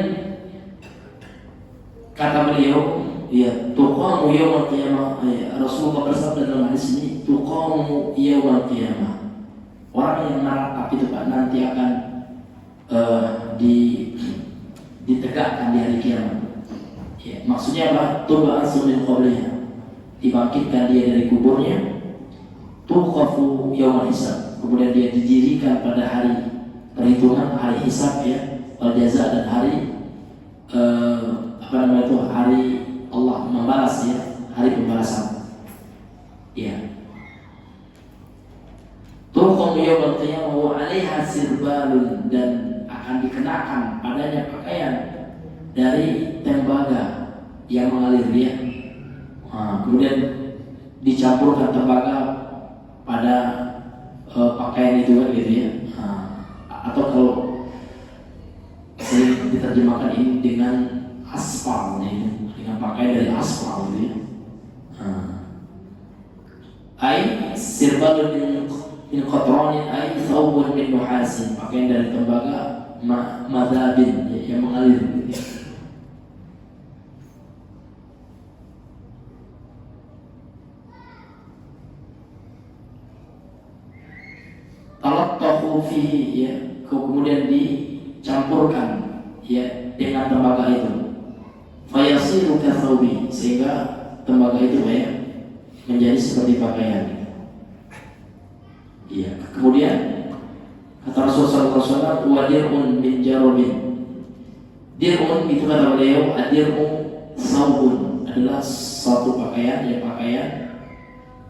kata beliau, ya tuqamu yaumul qiyamah. Rasulullah bersabda dalam hadis ini, tuqamu yaumul qiyamah. Orang yang meratap itu Pak nanti akan ditegakkan di hari kiamat. Ya, maksudnya apa? Tub'atsu min qabliha. Dibangkitkan dia dari kuburnya. Tuqafu yaumul hisab. Kemudian dia didirikan pada hari perhitungan, hari hisab ya, al-jaza, dan hari hari Allah membalas ya, hari pembalasan. Ya. Tuqamu yaumul qiyamah wa 'alaiha sirbalun, dan akan dikenakan padanya pakaian dari tembaga yang mengalir ya. Kemudian dicampurkan tembaga pada pakaian itu kan gitu ya. Atau kalau sering diterjemahkan ini dengan aspal ya, dengan pakaian dari aspal gitu ya. Ai sirbalun min qatranin ay thawbun min nuhasin, pakaian dari tembaga madhabin yang mengalir gitu. Talattahu fihi ya, kemudian dicampurkan ya dengan tembaga itu. Fayasiru kathawbi, sehingga tembaga itu ya menjadi seperti pakaian. Iya. Kemudian kata Rasulullah SAW, wadirun min jarobin. Dirun itu kata beliau, adirun saubun, adalah satu pakaian, ya pakaian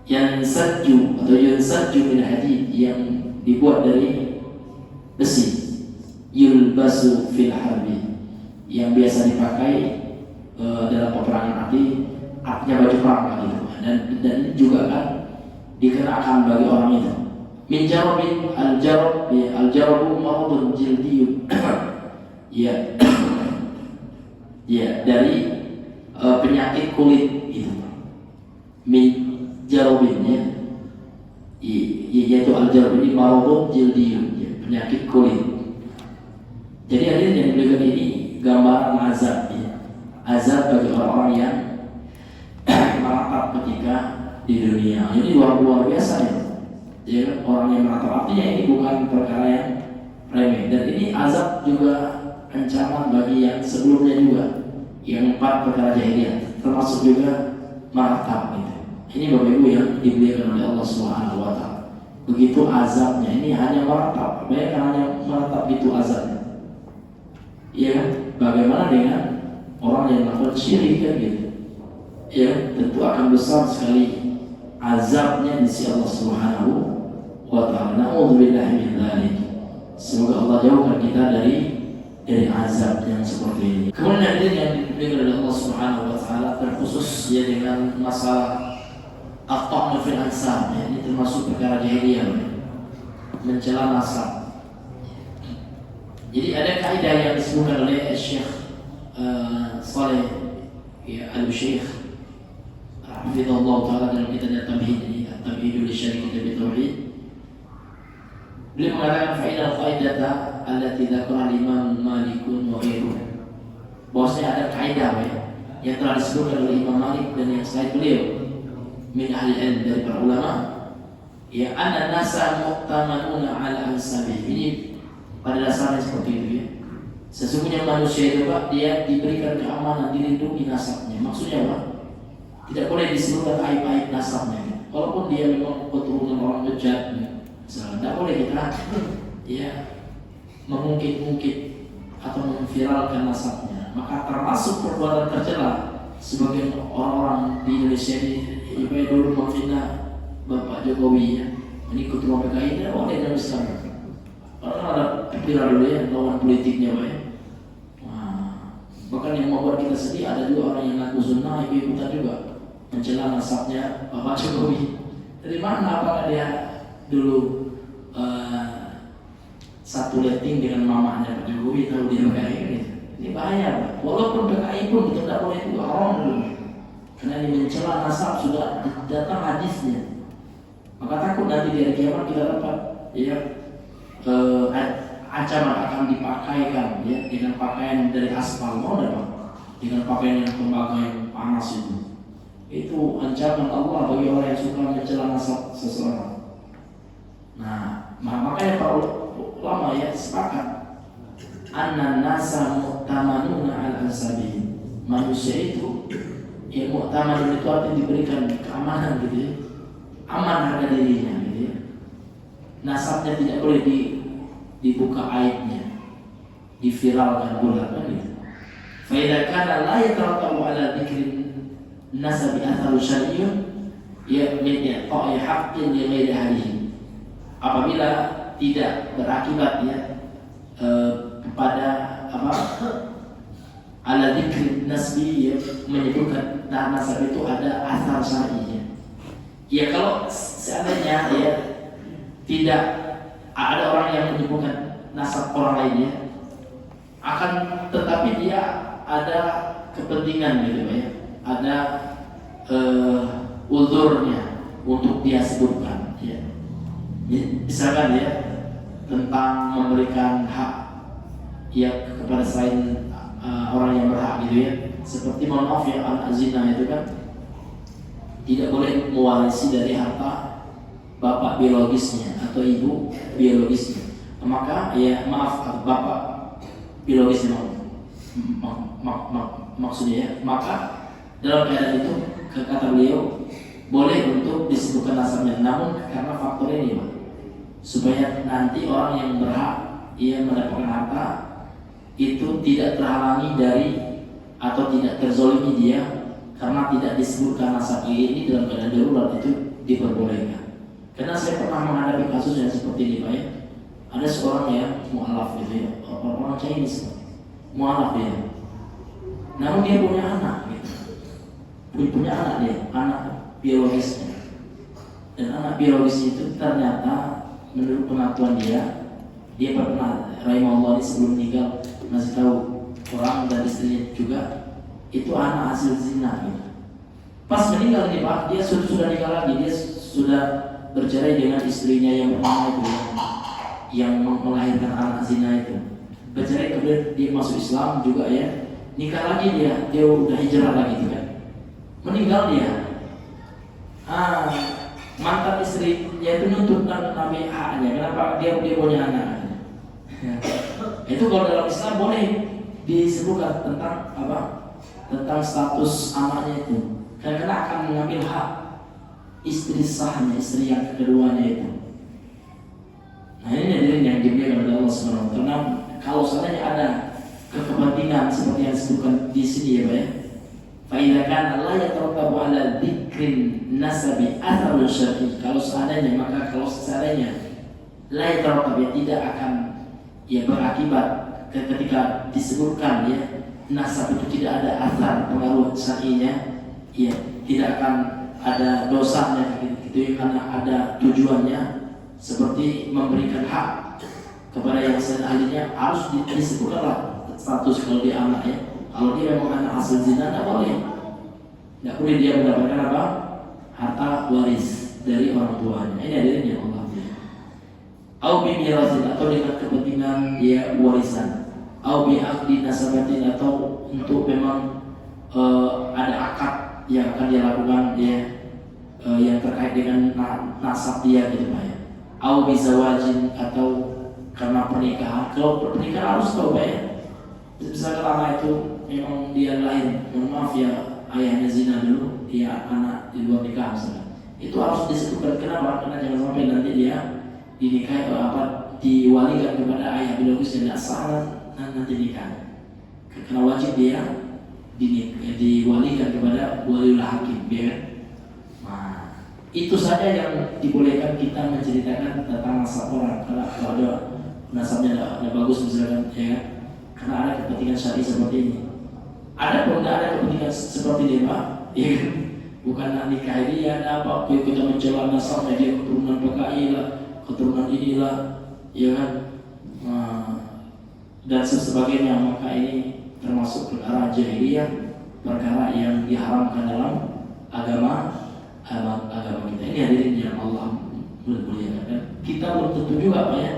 yang sajju atau yang sajju min hadid, yang dibuat dari besi, yulbasu fil harbi, yang biasa dipakai dalam peperangan api, artinya baju perang gitu. Dan juga kan dikenakan bagi orang itu. Min jarabin, al-jarabu maradun jildiyun. Ya. Ya, dari penyakit kulit itu. Min jarabin ya. Yaitu al-jarab ini maradun jildiyun, ya, penyakit kulit. Jadi hadirin yang dimuliakan, ini gambaran azab ya. Azab bagi orang-orang yang meratap ketika di dunia. Ini luar biasa ya. Ya, orang yang meratap, artinya ini bukan perkara yang remeh. Dan ini azab juga ancaman bagi yang sebelumnya juga, yang 4 perkara jahiliyah, termasuk juga meratap gitu. Ini Bapak Ibu yang dimuliakan oleh Allah Subhanahu wa taala. Begitu azabnya, ini hanya meratap. Banyak hanya meratap itu azabnya. Iya kan? Bagaimana dengan orang yang melakukan syirik kan gitu? Ya, tentu akan besar sekali azabnya di sisi Allah Subhanahu wa taala. Na'udzubillahi min dzalik. Semoga Allah jauhkan kita dari azab yang seperti ini. Kemudian hadirin yang dimuliakan oleh Allah Subhanahu wa taala, terkhusus ya dengan masalah at-ta'nu fil ansab, ya, ini termasuk perkara jahiliyah, mencela nasab. Jadi ada kaidah yang disebutkan oleh Syekh Saleh ya, Al-Syekh hafizahullah taala dalam kitab Tamhid, At-Tamhid li Syarih Kitab Tauhid. Beliau mengatakan fa'idah qaidata allati dzakara Imam Malik wa ghairuhu. Bahwasanya ada kaidah ya, yang telah disebutkan oleh Imam Malik dan yang selain beliau min ahli ilm, dari para ulama, ya, anna nasa muqtamanuna ala ansabi. Ini pada dasarnya seperti itu ya. Sesungguhnya manusia itu Pak, dia diberikan keamanan, dilindungi nasabnya. Maksudnya Pak, tidak boleh disebutkan aib-aib nasabnya. Walaupun dia memang keturunan orang bejat, tidak boleh kita ya mengungkit-ungkit atau memviralkan nasabnya. Maka termasuk perbuatan tercela sebagian orang-orang di Indonesia ini, supaya dulu menghina Bapak Jokowi ya, ini ketua PKI, tidak boleh dalam Islam. Orang ada pikiran dulu ya, lawan politiknya Pak ya. Bahkan yang membuat kita sedih, ada juga orang yang ngaku sunnah ikut-ikutan juga mencela nasabnya Bapak Jokowi. Dari mana? Apakah dia dulu satu letting dengan mamanya Pak Jokowi, tahu dia PKI gitu? Ini bahaya Pak. Walaupun PKI pun kita tidak boleh itu haram dulu. Karena ini mencela nasab, sudah datang hadisnya. Maka takut nanti di hari kiamat kita dapat ya ancaman akan dipakaikan ya dengan pakaian dari aspal, mau dapat dengan pakaian yang tembaga yang panas itu. Itu ancaman Allah bagi orang yang suka mencela nasab seseorang. Nah, makanya para ulama ya sepakat anna nasa mu'tamanuna al-ansabihim. Manusia itu ya mu'tamanun itu artinya diberikan keamanan gitu ya. Aman harga dirinya gitu ya. Nasabnya tidak boleh dibuka aibnya, diviralkan pula kan gitu. Fa idza kana la yatarattabu ala dzikrin nasabi atharu syar'iyyun ya min i'ta'i haqqin li ghairi ahlihi. Apabila tidak berakibat ya kepada apa ala dzikrin nasbi ya, menyebutkan nasab itu ada athar syar'i. Ya kalau seandainya ya tidak ada orang yang menyebutkan nasab orang lainnya, akan tetapi dia ada kepentingan gitu ya, ada uzurnya untuk dia sebutkan ya. Misalkan ya tentang memberikan hak ya kepada selain orang yang berhak gitu ya, seperti mohon maaf ya anak zina itu kan tidak boleh mewarisi dari harta bapak biologisnya atau ibu biologisnya. Maka ya maaf bapak biologisnya maksudnya ya, maka dalam keadaan itu kata beliau boleh untuk disebutkan nasabnya, namun karena faktor ini Pak, supaya nanti orang yang berhak ia mendapatkan harta itu tidak terhalangi dari atau tidak terzolimi dia karena tidak disebutkan nasab ini. Dalam keadaan darurat itu diperbolehkan. Karena saya pernah menghadapi kasus yang seperti ini Pak ya. Ada seorang yang mu'alaf gitu ya, orang Chinese mu'alaf dia, namun dia punya anak gitu. Punya anak dia, anak biologisnya, dan anak biologis itu ternyata menurut pengakuan dia pernah rahimahullah ini sebelum meninggal masih tahu orang dan istrinya juga itu anak hasil zina gitu. Pas meninggal nih Pak, dia sudah nikah lagi, dia sudah bercerai dengan istrinya yang pertama itu yang melahirkan anak zina itu. Bercerai, kemudian dia masuk Islam juga ya, nikah lagi dia udah hijrah lagi gitu kan. Meninggal dia, mantan istrinya itu nuntut nabi haknya. Kenapa dia punya anak? Itu kalau dalam Islam boleh disebutkan tentang apa? Tentang status anaknya itu, karena akan mengambil hak istri sahnya, istri yang keduanya itu. Nah ini hadirin yang dimuliakan oleh Allah Subhanahu wa taala. Karena kalau seandainya ada kepentingan seperti yang disebutkan di sini ya Pak ya, fa idza kana la yatarattabu ala dzikrin nasabi atharul syar'i, kalau seandainya la yatarattabu tidak akan ya berakibat ketika disebutkan ya nasab itu tidak ada athar pengaruh syar'inya, ya tidak akan ada dosanya gitu ya, karena ada tujuannya seperti memberikan hak kepada yang selain ahlinya, harus disebutkanlah status kalau dia anak ya. Kalau dia memang anak hasil zina tidak boleh dia mendapatkan apa? Harta waris dari orang tuanya. Ini hadirin yang Allah. Au bi mirasin, atau dengan kepentingan dia warisan. Au bi aqdi nasabatin, atau untuk memang ada akad yang akan dia lakukan dia yang terkait dengan nasab dia gitu Pak ya. Au bi zawajin, atau karena pernikahan. Kalau pernikahan harus tahu Pak ya. Misalkan anak itu memang dia lahir, mohon maaf ya, ayahnya zina dulu, dia anak di luar nikah misalkan, itu harus disebutkan. Kenapa? Karena jangan sampai nanti dia dinikahi atau apa diwalikan kepada ayah biologis yang tidak sah nanti nikah. Karena wajib dia diwalikan kepada waliul hakim, ya kan? Nah, itu saja yang dibolehkan kita menceritakan tentang nasab orang. Karena kalau ada nasabnya ada bagus misalkan, ya kan? Karena ada kepentingan syar'i seperti ini. Ada pun tidak ada kepentingan seperti ini Pak, ya kan? Bukan nikah ini ada apa? Kita mencela nasabnya, dia keturunan PKI lah, keturunan inilah, ya kan? Dan sebagainya. Maka ini termasuk perkara jahiliyah, perkara yang diharamkan dalam agama kita. Ini hadirin yang Allah muliakan. Kita belum tentu juga Pak ya,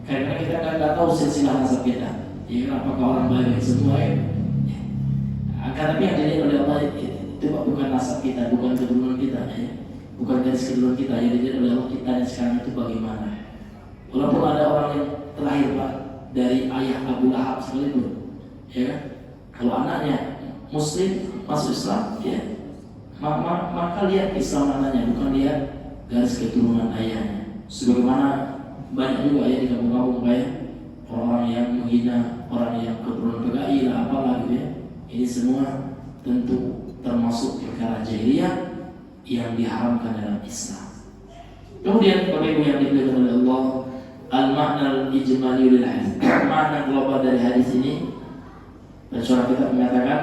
karena kita nggak tahu silsilah nasab kita. Ya, apakah orang baik semua ya? Akan tapi yang dilihat oleh Allah itu bukan nasab kita, bukan keturunan kita, ya. Bukan garis keturunan kita. Jadi dilihat oleh Allah kita yang sekarang itu bagaimana. Walaupun ada orang yang terlahir Pak dari ayah Abu Lahab sekalipun, ya. Kalau anaknya Muslim masuk Islam, ya, maka lihat Islam anaknya, bukan lihat garis keturunan ayahnya. Sebagaimana banyak juga ya di kampung-kampung kayak orang yang menghina orang yang keturunan PKI lah apalah gitu ya. Ini semua tentu termasuk perkara jahiliyah yang diharamkan dalam Islam. Kemudian Bapak Ibu yang dimuliakan oleh Allah, al-makna al-ijmali lil hadis. Makna global dari hadis ini, Rasulullah kita mengatakan,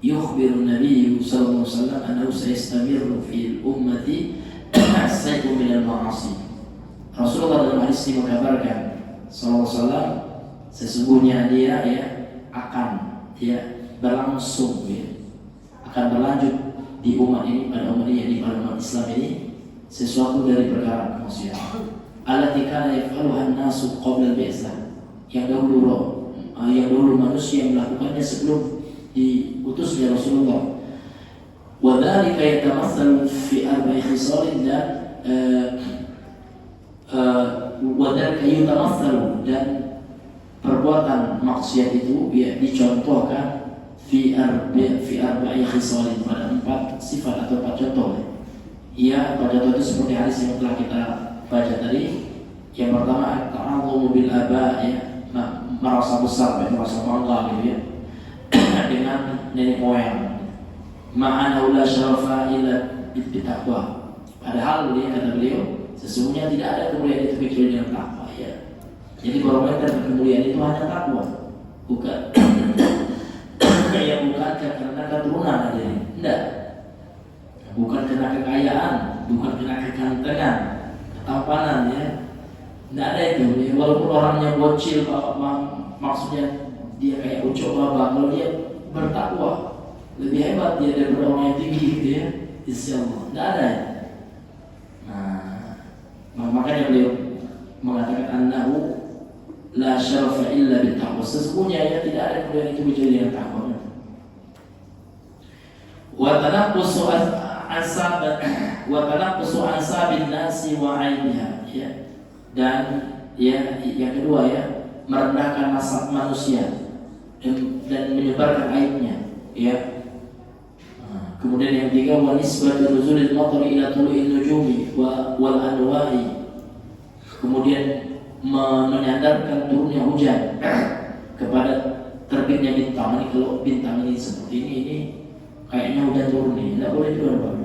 yukhbiru Nabi sallallahu alaihi wasallam annahu sayastamirru fil ummati as-sayfu min al-ma'asi. Rasulullah dalam hadis ini mengkabarkan sallallahu alaihi wasallam sesungguhnya dia ya akan berlangsung ya, akan berlanjut di umat ini, pada umat ini, pada umat Islam ini sesuatu dari perkara kemaksiatan. Allati kana yaf'aluha an-nasu qabla al-bi'tsah, yang dahulu manusia melakukannya sebelum diutusnya Rasulullah. Wa dzalika yatamatsalu fi arba'i khisalin, dan wa dzalika yatamatsalu, dan perbuatan maksiat itu ya dicontohkan fi arba'i khisalin, pada 4 sifat atau 4 contoh. Ya, 4 contoh itu seperti hadis yang telah kita baca tadi. Yang pertama, ta'adzumu bil aba, ya, merasa besar, merasa bangga gitu ya dengan nenek moyang. Ma'ana la syarafa illa bittaqwa. Padahal dia kata beliau, sesungguhnya tidak ada kemuliaan itu kecuali dengan takwa ya. Jadi barometer kemuliaan itu hanya takwa, bukan ya, bukan karena keturunan aja, enggak. Bukan karena kekayaan, bukan karena kegantengan, ketampanan ya. Enggak ada itu. Ya, walaupun orangnya bocil, maksudnya dia kayak ucok baba, kalau dia bertakwa lebih hebat dia daripada orang yang tinggi gitu ya. Insyaallah enggak ada ya. Nah, makanya beliau mengatakan annahu la syarafa illa bittaqwa. Sesungguhnya ya tidak ada kemuliaan itu kecuali dengan takwa. Wa tanaqqusu ansabin nasi wa ainiha, ya. Dan ya yang kedua ya, merendahkan nasab manusia dan menyebarkan aibnya ya. Kemudian yang ketiga, wa nisbatu nuzulil matari ila tulu'in nujumi wal anwa'i. Kemudian menyandarkan turunnya hujan kepada terbitnya bintang. Ini kalau bintang ini seperti ini kayaknya hujan turun nih, tidak boleh juga Bapak.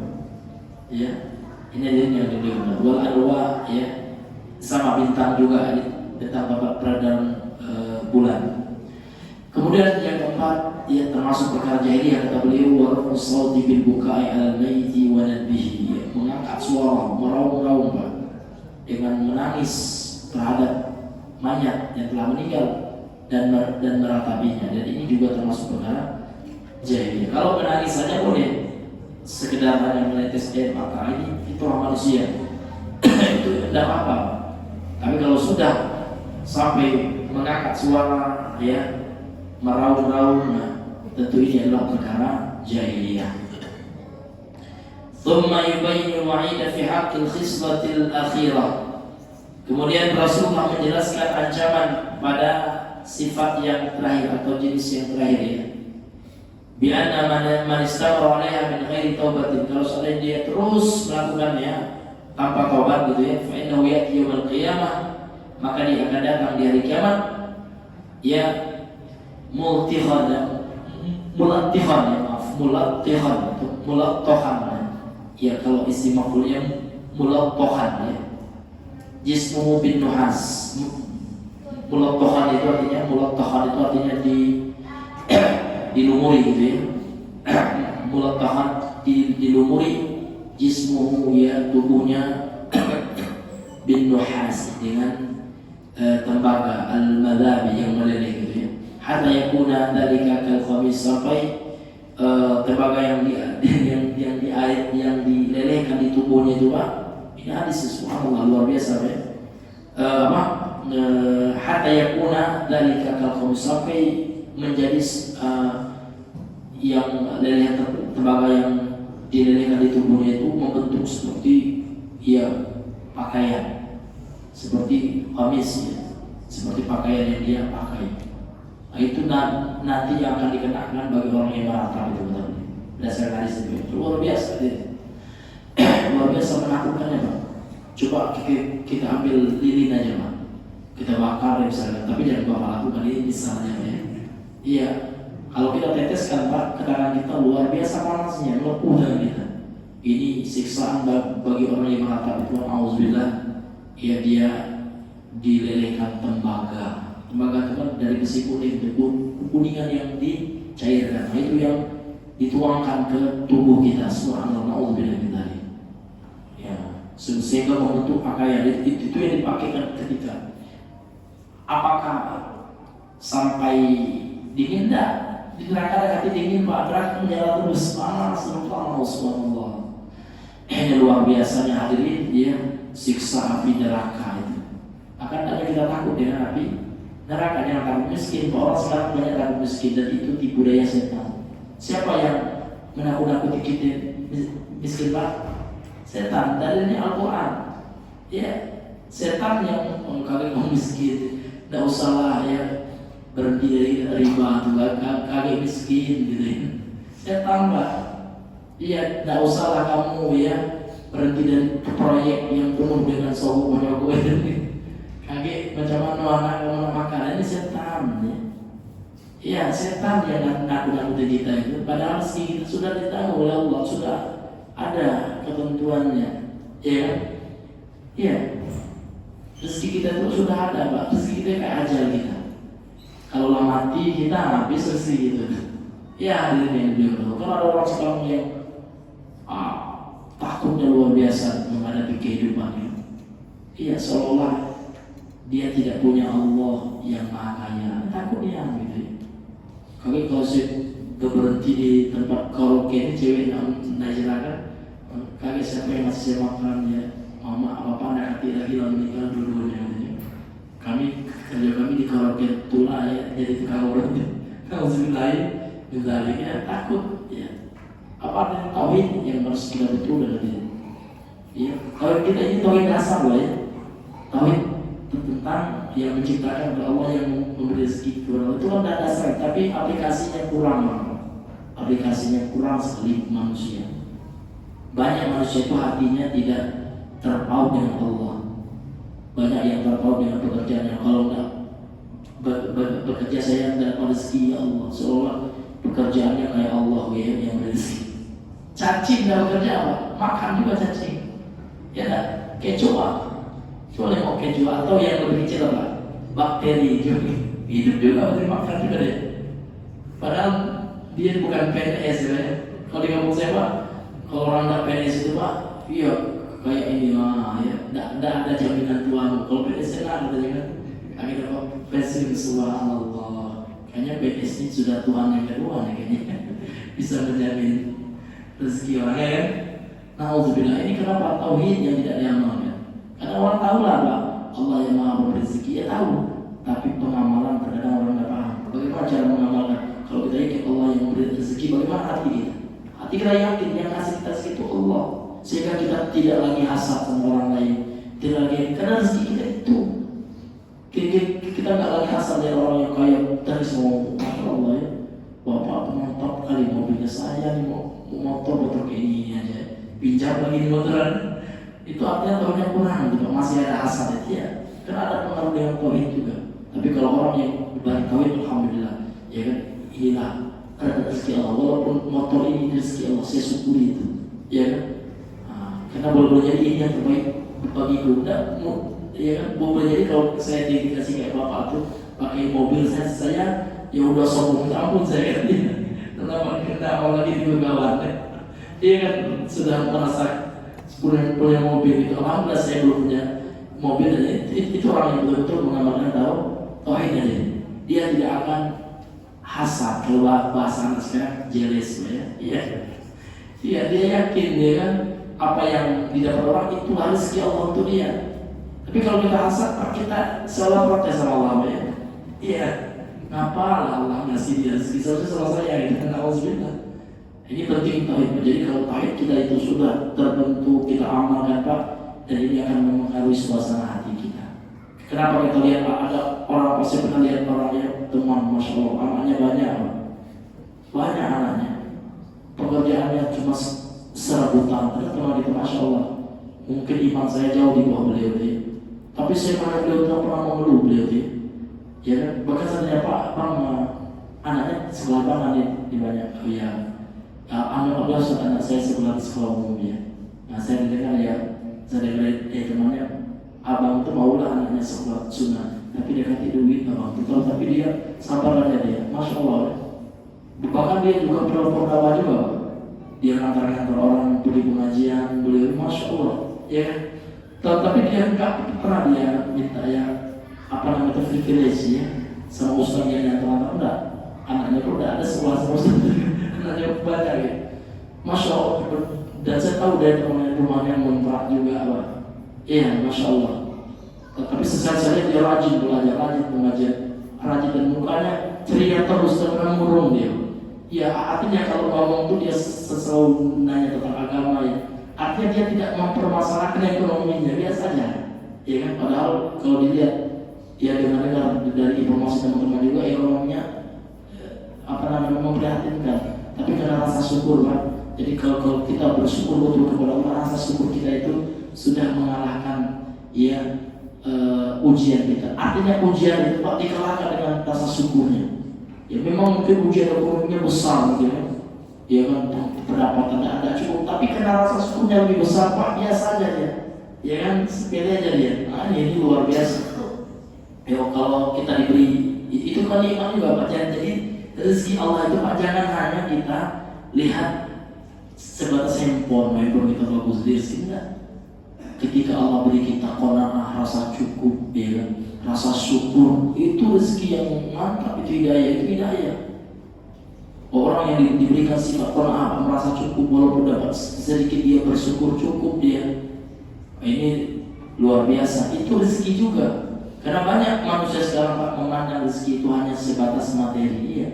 Ya, ini yang digunakan. Wal anwa, ya, sama bintang juga, bintang bapak peredaran bulan. Kemudian yang keempat, ya, termasuk perkara jahiliyah kata beliau, wa raf'u shawti bil bukai 'alal mayyiti wa nadbihi, mengangkat suara, meraung-raung Pak, dengan menangis terhadap mayat yang telah meninggal dan meratapinya. Dan ini juga termasuk perkara jahiliyah. Kalau menangis saja boleh, sekedar hanya menetes air mata, ini itu orang manusia itu tidak apa-apa. Tapi kalau sudah sampai mengangkat suara ya, meraung-raung, tentu ini adalah perkara jahiliyah. Thumma yubayyinu wa'ida fi haqqil khislatil akhirah. Kemudian Rasulullah menjelaskan ancaman pada sifat yang terakhir atau jenis yang terakhir ya. Bi anna man istamara 'alaiha min ghairi taubatin, kalau seandainya dia terus melakukannya tanpa taubat gitu ya, fa innahu ya'ti yaumil qiyamah, maka dia akan datang di hari kiamat ya multihan ya, kalau istilah maf'ulnya mulatohan ya, jismuhu bin nuhas. Mulatohan itu artinya dilumuri gitu ya. Mulatahan dilumuri, jismuhu ya, tubuhnya, bin nuhas, dengan tembaga al-madhabi yang meleleh gitu ya. Hatta yakuna dzalika kal khamis, sampai tembaga yang dilelehkan di tubuhnya itu Pak. Ini hadis subhanallah luar biasa ya. Hatta yakuna dzalika kal khamis, sampai menjadi yang lelehan tembaga yang dilelehkan di tubuhnya itu membentuk seperti pakaian, seperti kamis ya, seperti pakaian yang dia pakai. Nah, itu nanti yang akan dikenakan bagi orang yang marah itu betul. Berdasarkan hadis itu luar biasa, luar biasa menakutkannya Pak. Coba kita ambil lilin aja Pak, kita bakar misalnya, tapi jangan Bapak lakukan ini misalnya ya. Iya, kalau kita teteskan Pak, ke tangan kita luar biasa panasnya, melepuh dengan kita. Ini siksaan bagi orang yang mengatakan itu auzubillah, ya dia dilelehkan tembaga. Tembaga itu kan dari besi kuning, kuningan yang dicairkan. Nah, itu yang dituangkan ke tubuh kita. Subhanallah, auzubillah min dzalik. Ya, sehingga membentuk pakaian itu yang dipakai ketika. Apakah sampai dingin dah? Di neraka ada kaki dingin, Pak, neraka menyala terus, panas, subhanallah. Ini luar biasanya hadirin, dia siksa api neraka itu. Akan ada kita takut dengan api neraka, yang takut miskin. Orang sekarang banyak takut miskin, dan itu tipu daya setan. Siapa yang menakut-nakuti kita miskin Pak? Setan. Dalilnya Al-Quran. Ya, setan yang mengkagak miskin. Tidak usahlah ya berhenti dari riba, kagak miskin gitu ya. Setan Pak. Iya, tidak usahlah kamu ya berhenti dari proyek yang penuh dengan sohu menyogok itu. Kagak macam mana anak kamu makan, ini setan ya. Iya, setan yang nakut-nakuti kita itu. Padahal rezeki kita sudah ditanggung oleh Allah, sudah ada ketentuannya. Ya, iya. Rezeki kita itu sudah ada Pak. Rezeki kita kayak ajal kita. Kalau mati kita habis rezeki gitu. Ya, ini yang kalau ada orang sekarang yang takutnya luar biasa menghadapi kehidupannya. Iya, seolah dia tidak punya Allah yang maha kaya. Takutnya gitu. Kalau saya berhenti di tempat karaoke ini, cewek naik neraka, kagak siapa yang ngasih saya makan ya, mama apa nak hati lagi lalu nikah dua-duanya. Kerja kami di karaoke tulah ya, jadi tukang orang. Kalau lain, misalnya takut ya. Apa artinya tauhid yang harus kita betul dalam diri? Ya, kalau kita ini tauhid dasar lah ya, tauhid tentang yang menciptakan Allah, yang memberi rezeki itu kan dasar, tapi aplikasinya kurang, aplikasinya kurang sekali manusia. Banyak manusia itu hatinya tidak terpaut dengan Allah. Banyak yang terpaut dengan pekerjaannya. Kalau enggak bekerja saya dapat rezeki ya Allah, seolah pekerjaannya kayak Allah ya yang rezeki. Cacing dalam bekerja apa? Makan juga cacing. Ya enggak? Kecoa. Coba mau kecoa atau yang lebih kecil apa? Bakteri juga. Hidup juga makan juga deh. Padahal dia bukan PNS ya. Kalau di kampung saya Pak, kalau orang enggak PNS itu Pak, iya kayak ini ya. Enggak ada jaminan tuamu. Kalau PNS kan ada jaminan. Kami dapat pensiun, subhanallah. Kayaknya PNS ini sudah Tuhan yang kedua nih kayaknya. Bisa menjamin rezeki orang ya kan? Nauzubillah, ini kenapa tauhid yang tidak diamalkan? Karena orang tahu lah Pak, Allah yang maha memberi rezeki, ya tahu. Tapi pengamalan terkadang orang tidak paham. Bagaimana cara mengamalkan? Kalau kita yakin Allah yang memberi rezeki, bagaimana hati kita? Hati kita yakin yang kasih kita rezeki itu Allah, sehingga kita tidak lagi hasad sama orang lain. Tidak lagi, karena rezeki kita itu kita nggak lagi hasad dari orang yang kaya terus mau Allah ya. Bapak penonton kali mobilnya saya nih, mau motor kayak ini aja, pinjam lagi di motoran. Itu artinya tauhidnya kurang juga, masih ada hasad ya. Karena ada pengaruh dengan tauhid juga. Tapi kalau orang yang berbalik tauhid, alhamdulillah, ya kan, inilah ada rezeki Allah. Walaupun motor ini rezeki Allah, saya syukuri itu, ya kan. Karena boleh jadi ini yang terbaik bagiku. Ya kan, boleh jadi kalau saya dikasih kayak bapak tuh pakai mobil saya ya udah sombong ampun saya kan. Kenapa lagi di begawan? Dia kan sudah merasa punya mobil itu. Alhamdulillah saya belum punya mobil. Itu orang yang betul-betul mengamalkan tauhidnya. Dia tidak akan hasad, kalau bahasa anak sekarang jealous ya. Iya, dia yakin ya kan apa yang didapat orang itu harus rezeki Allah untuk dia. Tapi kalau kita hasad, kita selalu protes sama Allah ya. Iya. Ngapa Allah ngasih dia rezeki? Seharusnya salah saya gitu, karena auzubillah. Ini penting tauhid. Jadi kalau tauhid kita itu sudah terbentuk, kita amalkan Pak, dan ini akan mempengaruhi suasana hati kita. Kenapa kita lihat Pak, ada orang pasti pernah lihat orangnya teman, masya Allah, anaknya banyak Pak. Banyak anaknya, pekerjaannya cuma serabutan. Ada teman itu masya Allah, mungkin iman saya jauh di bawah beliau dia. Tapi saya pada beliau tidak pernah mengeluh beliau dia. Ya kan, bahkan saya Pak, anaknya sekolah banget di banyak ya. Anak anak saya sekolah di sekolah umum ya. Nah saya dengar ya, saya dengar temannya, abang itu maulah anaknya sekolah sunnah, tapi dia kasih duit abang itu, tapi dia sabar aja dia, masya Allah. Bahkan dia juga pernah juga, dia ngantar orang pergi pengajian, beliau masya Allah, ya kan. Tapi dia nggak pernah dia minta ya apa namanya privilege ya, sama ustaz yang ngantar enggak, anaknya pun udah ada sekolah sama ustaz. Anaknya banyak ya, masya Allah. Dan saya tahu dari rumahnya ngontrak juga Pak. Iya, masya Allah. Tapi sesekali dia rajin belajar, rajin mengajar, rajin, dan mukanya ceria terus, terang murung dia. Ya artinya kalau ngomong tuh dia selalu nanya tentang agama ya. Artinya dia tidak mempermasalahkan ekonominya, biasa aja. Ya kan, padahal kalau dilihat ya dengar dari informasi teman-teman juga ekonominya apa namanya memprihatinkan. Tapi karena rasa syukur Pak. Jadi kalau kita bersyukur betul kepada Allah, rasa syukur kita itu sudah mengalahkan ya ujian kita. Artinya ujian itu Pak dikalahkan dengan rasa syukurnya. Ya memang mungkin ujian ekonominya besar gitu ya. Ya kan pendapatan ada cukup, tapi karena rasa syukurnya lebih besar Pak, biasa aja dia. Ya kan sepele aja dia. Nah ini luar biasa. Ya kalau kita diberi itu kan nikmat juga Pak. Jadi rezeki Allah itu Pak, jangan hanya kita lihat sebatas handphone kita bagus diri enggak. Ketika Allah beri kita qanaah, rasa cukup, ya kan? Rasa syukur, itu rezeki yang mantap, itu hidayah. Orang yang diberikan sifat qanaah, merasa cukup walaupun dapat sedikit, dia bersyukur cukup dia. Ini luar biasa, itu rezeki juga. Karena banyak manusia sekarang Pak memandang rezeki itu hanya sebatas materi ya.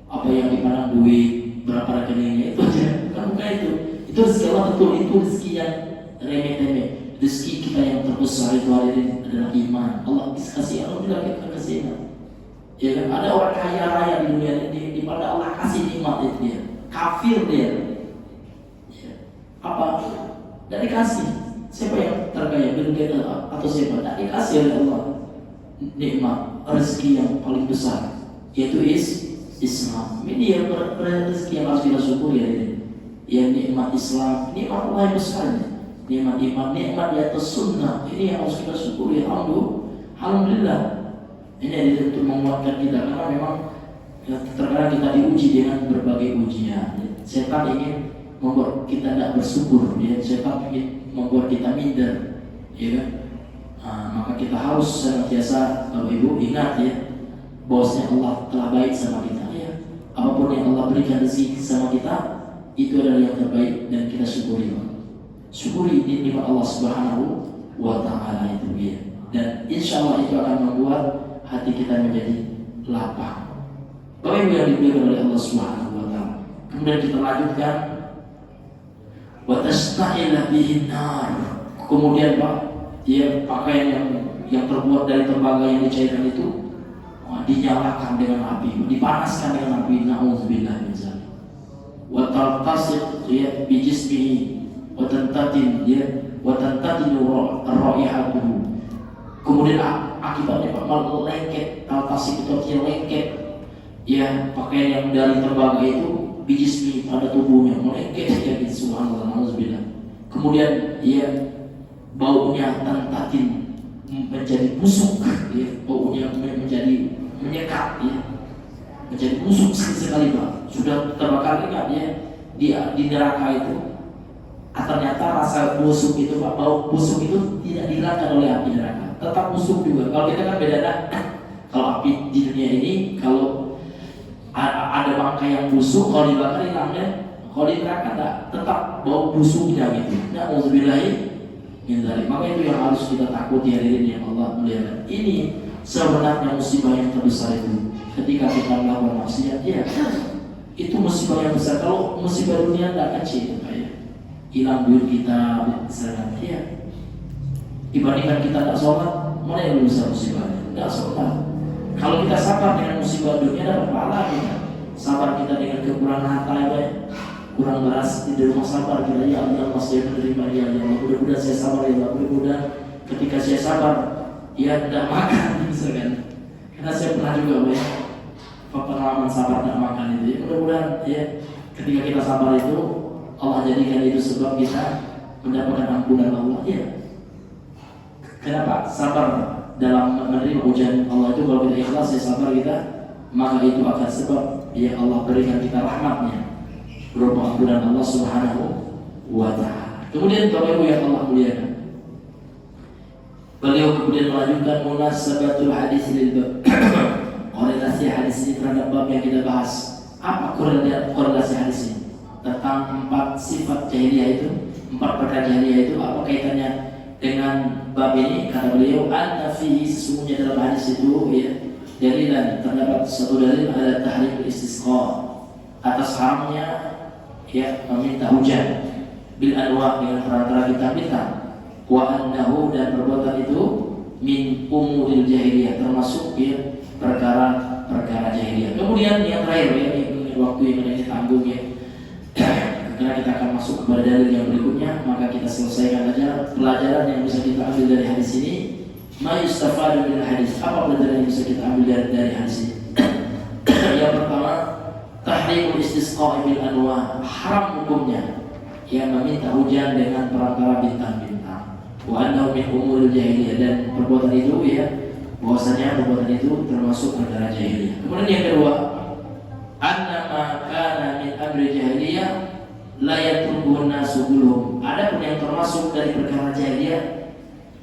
Apa yang dipandang duit, berapa rekeningnya itu aja, bukan itu. Itu rezeki Allah betul, itu rezeki yang remeh-temeh. Rezeki kita yang terbesar itu hadirin adalah iman. Allah kasih, alhamdulillah kita kasih iman. Ya kan, ada orang kaya raya di dunia ini, di pada Allah kasih nikmat itu dia, kafir dia. Ya. Apa? Tidak dikasih. Siapa yang terkaya? Bill Gates atau siapa? Tidak dikasih oleh Allah nikmat rezeki yang paling besar, yaitu Islam. Ini yang rezeki yang harus kita syukuri ya. Yang nikmat Islam, nikmat Allah yang besar. Nikmat iman, nikmat di atas sunnah, ini yang harus kita syukuri. Alhamdulillah. Ini adalah untuk menguatkan kita, karena memang ya, terkadang kita diuji dengan berbagai ujian. Setan ingin membuat kita tidak bersyukur, ya. Setan ingin membuat kita minder, ya kan? Maka kita harus senantiasa, Bapak Ibu, ingat ya, bahwasanya Allah telah baik sama kita. Ya. Apapun yang Allah berikan rezeki sama kita, itu adalah yang terbaik dan kita syukuri. Syukuri nikmat Allah Subhanahu wa Ta'ala itu ya. Dan insya Allah itu akan membuat hati kita menjadi lapang. Bapak Ibu yang diberikan oleh Allah Subhanahu wa Ta'ala. Kemudian kita lanjutkan, wa tasta'ila bihin nar. Kemudian Pak, dia pakaian yang terbuat dari tembaga yang dicairkan itu dinyalakan dengan api, dipanaskan dengan api. Nauzubillah min dzalik. Wa tartasiq ya bi jismihi wa tantatin ya wa tantatinu raihatuhu. Kemudian akibatnya Pak lengket, taltasik itu artinya lengket ya, pakaian yang dari tembaga itu bijismi pada tubuhnya melengket ya, subhanallah, nauzubillah. Kemudian ya baunya tantatin menjadi busuk ya, baunya menjadi menyekat ya, menjadi busuk sekali Pak. Sudah terbakar ingat ya di neraka itu. Ternyata rasa busuk itu Pak, bau busuk itu tidak dihilangkan oleh api neraka, tetap busuk juga. Kalau kita kan beda kalau api di dunia ini, kalau ada bangkai yang busuk, kalau dibakar hilangnya. Kalau di neraka enggak, tetap bau busuknya gitu. Nah, auzubillahi min dzalik. Maka itu yang harus kita takuti hadirin yang Allah muliakan. Ini sebenarnya musibah yang terbesar itu ketika kita melakukan maksiat ya. Itu musibah yang besar. Kalau musibah dunia tidak kecil, kayak hilang duit kita, misalkan, ya. Dibandingkan kita tidak sholat, mana yang lebih besar musibahnya? Tidak sholat. Kalau kita sabar dengan musibah dunia, dapat pahala kita. Sabar kita dengan kekurangan harta, ya, kurang beras di rumah, sabar kita, ya Allah masih menerima, ya Allah, mudah-mudahan saya sabar, ya Allah, mudah-mudahan ketika saya sabar, ya tidak makan, misalkan. Karena saya pernah juga, ya, pengalaman sabar tidak makan itu, ya. Mudah-mudahan, ya, ketika kita sabar itu, Allah jadikan itu sebab kita mendapatkan ampunan Allah, ya. Kenapa? Sabar dalam menerima ujian Allah itu, kalau kita ikhlas, ya sabar kita, maka itu akan sebab, ya Allah berikan kita rahmatnya berupa ampunan Allah Subhanahu wa ta'ala. Kemudian Bapak Ibu yang Allah muliakan, beliau kemudian melanjutkan munasabatul hadis lil bab. Korelasi hadis ini terhadap bab yang kita bahas. Apa korelasi hadis ini? Tentang 4 sifat jahiliyah itu, 4 perkara jahiliyah itu, apa kaitannya dengan bab ini? Kata beliau, anna fihi, sesungguhnya dalam hadis itu, ya, dalilan, terdapat satu dalil ada tahrim istisqa, atas haramnya, ya, meminta hujan bil anwa, dengan perantara kita minta, wa annahu, dan perbuatan itu min umuril jahiliyah, termasuk, ya, perkara jahiliyah. Kemudian yang terakhir, ya, ini waktu yang ini tanggung, ya, karena kita akan masuk kepada dalil yang berikutnya, maka kita selesaikan aja pelajaran yang bisa kita ambil dari hadis ini. Ma yustafadu min hadis, apa pelajaran yang bisa kita ambil dari hadis ini? Yang pertama, tahrimul istisqa bil anwa, haram hukumnya yang meminta hujan dengan perantara bintang-bintang. Wa annahu min umuril jahiliyah, dan perbuatan itu, ya, bahwasanya perbuatan itu termasuk perkara jahiliyah. Kemudian yang kedua, anna ma kana min amri jahiliyah la yatrukuhun nasu kulluhum, adapun yang termasuk dari perkara jahiliyah,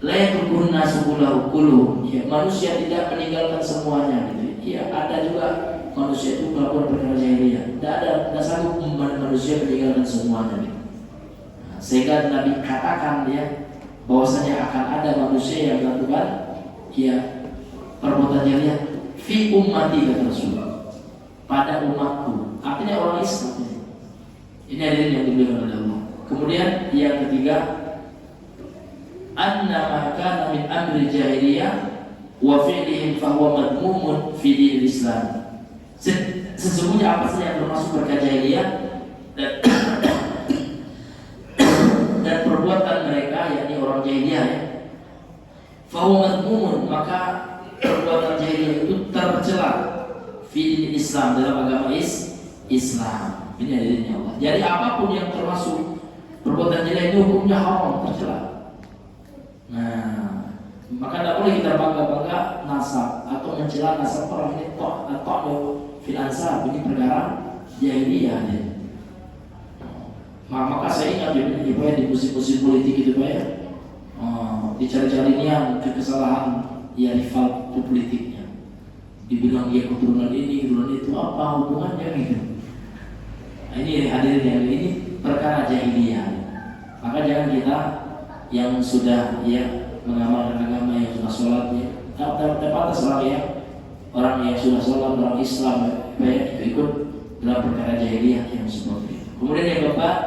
la yatrukuhun nasu kulluhum, ya, manusia tidak meninggalkan semuanya, gitu. Ya, ada juga manusia itu melakukan perkara jahiliyah, tidak sanggup manusia meninggalkan semuanya, gitu. Nah, sehingga Nabi katakan, ya, bahwasanya akan ada manusia yang melakukan, ya, perbuatan jahiliyah fi ummati, kata Rasulullah, pada umatku, artinya orang Islam. Ini hadis yang diberikan oleh Allah. Kemudian yang ketiga, anna ma kana min amri jahiliyah wa fi'lihim fa huwa madmumun fi dinil Islam. Sesungguhnya apa saja yang termasuk perkara jahiliyah dan perbuatan mereka, yakni orang jahiliyah, ya, fa huwa madmumun, maka perbuatan jahiliyah itu tercela fi dinil Islam, dalam agama Islam. Ini adilnya Allah. Jadi apapun yang termasuk perbuatan jahiliyah itu hukumnya haram, tercela. Nah, maka tidak boleh kita bangga-bangga nasab atau mencela nasab orang ini, atau fil ansab, ini perkara jahiliyah, ya. Maka saya ingat, ya, di musim-musim politik itu, Pak, ya, dicari-cari niat kesalahan, ya, rival politiknya, dibilang dia keturunan ini, keturunan itu, apa hubungannya, gitu. Nah, ini hadirin, ini perkara jahiliyah. Maka jangan kita yang sudah, ya, mengamalkan agama, yang sudah sholat, ya, tepat orang yang sudah sholat, orang Islam, ya, ikut dalam perkara jahiliyah yang seperti itu. Kemudian yang keempat,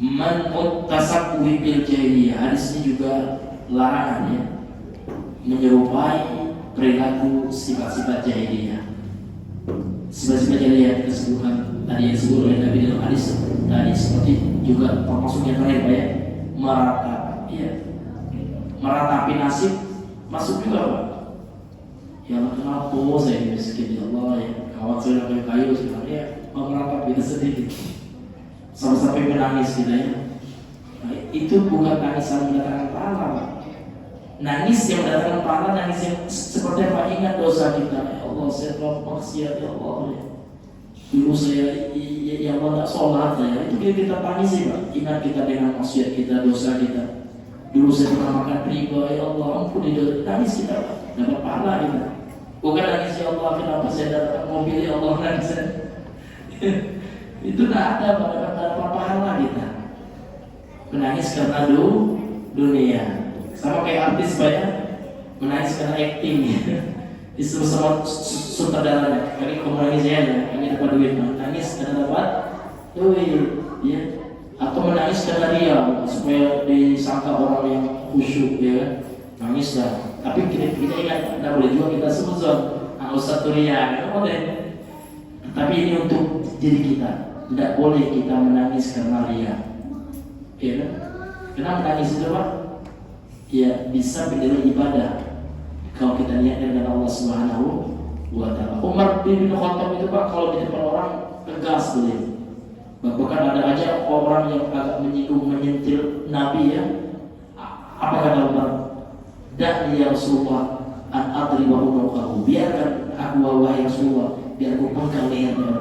man mutasabbuhi bil jahiliyah. Hadis ini juga larangan, ya, menyerupai perilaku sifat-sifat jahiliyah. Sifat-sifat jahiliyah kita sebutkan tadi, yang disebut oleh Nabi dalam hadis tadi, seperti juga termasuk yang terakhir, Pak, ya, meratapi, ya, meratapi nasib masuk juga, Pak. Ya Allah, kenapa saya miskin, ya Allah, ya, kawan saya pakai kayu sebenarnya meratapi kita sedikit sampai menangis kita, ya. Nah, itu bukan nangis yang mendatangkan pahala, Pak. Nangis yang mendatangkan pahala, nangis yang seperti apa? Ingat dosa kita, ya Allah, saya telah maksiat, ya Allah, ya. Dulu saya, ya Allah, tak sholat, ya. Itu kita tangis, ya, Pak. Ingat kita dengan maksiat kita, dosa kita. Dulu saya pernah makan riba, ya Allah, ampuni dosa. Nangis kita, Pak, dapat pahala kita. Bukan nangis, ya Allah, kenapa saya dapat mobil, ya Allah, nangis. Itu tak ada, Pak, dapat pahala kita. Menangis karena dunia. Sama kayak artis, Pak, ya, menangis karena acting, ya. disuruh sama sutradaranya, kali kamu nangis ya, kami dapat duit, nangis karena dapat duit, ya. Atau menangis karena dia supaya disangka orang yang khusyuk, ya kan? Nangis dah. Tapi kita ingat, tidak boleh juga kita suzon, usah turia, kan boleh. Tapi ini untuk diri kita, tidak boleh kita menangis karena ria, ya kan? Kenapa menangis itu apa? Ya bisa menjadi ibadah kalau kita niatkan dengan Allah Subhanahu wa Ta'ala. Umar bin Khattab itu Pak, kalau di depan orang tegas beliau. Bahkan ada aja orang yang agak menyinggung, menyentil Nabi, ya. Apa kata Umar? Dan ya Rasulullah, an adribahu nuqahu, biarkan aku wahai Rasulullah, biar aku penggal lehernya.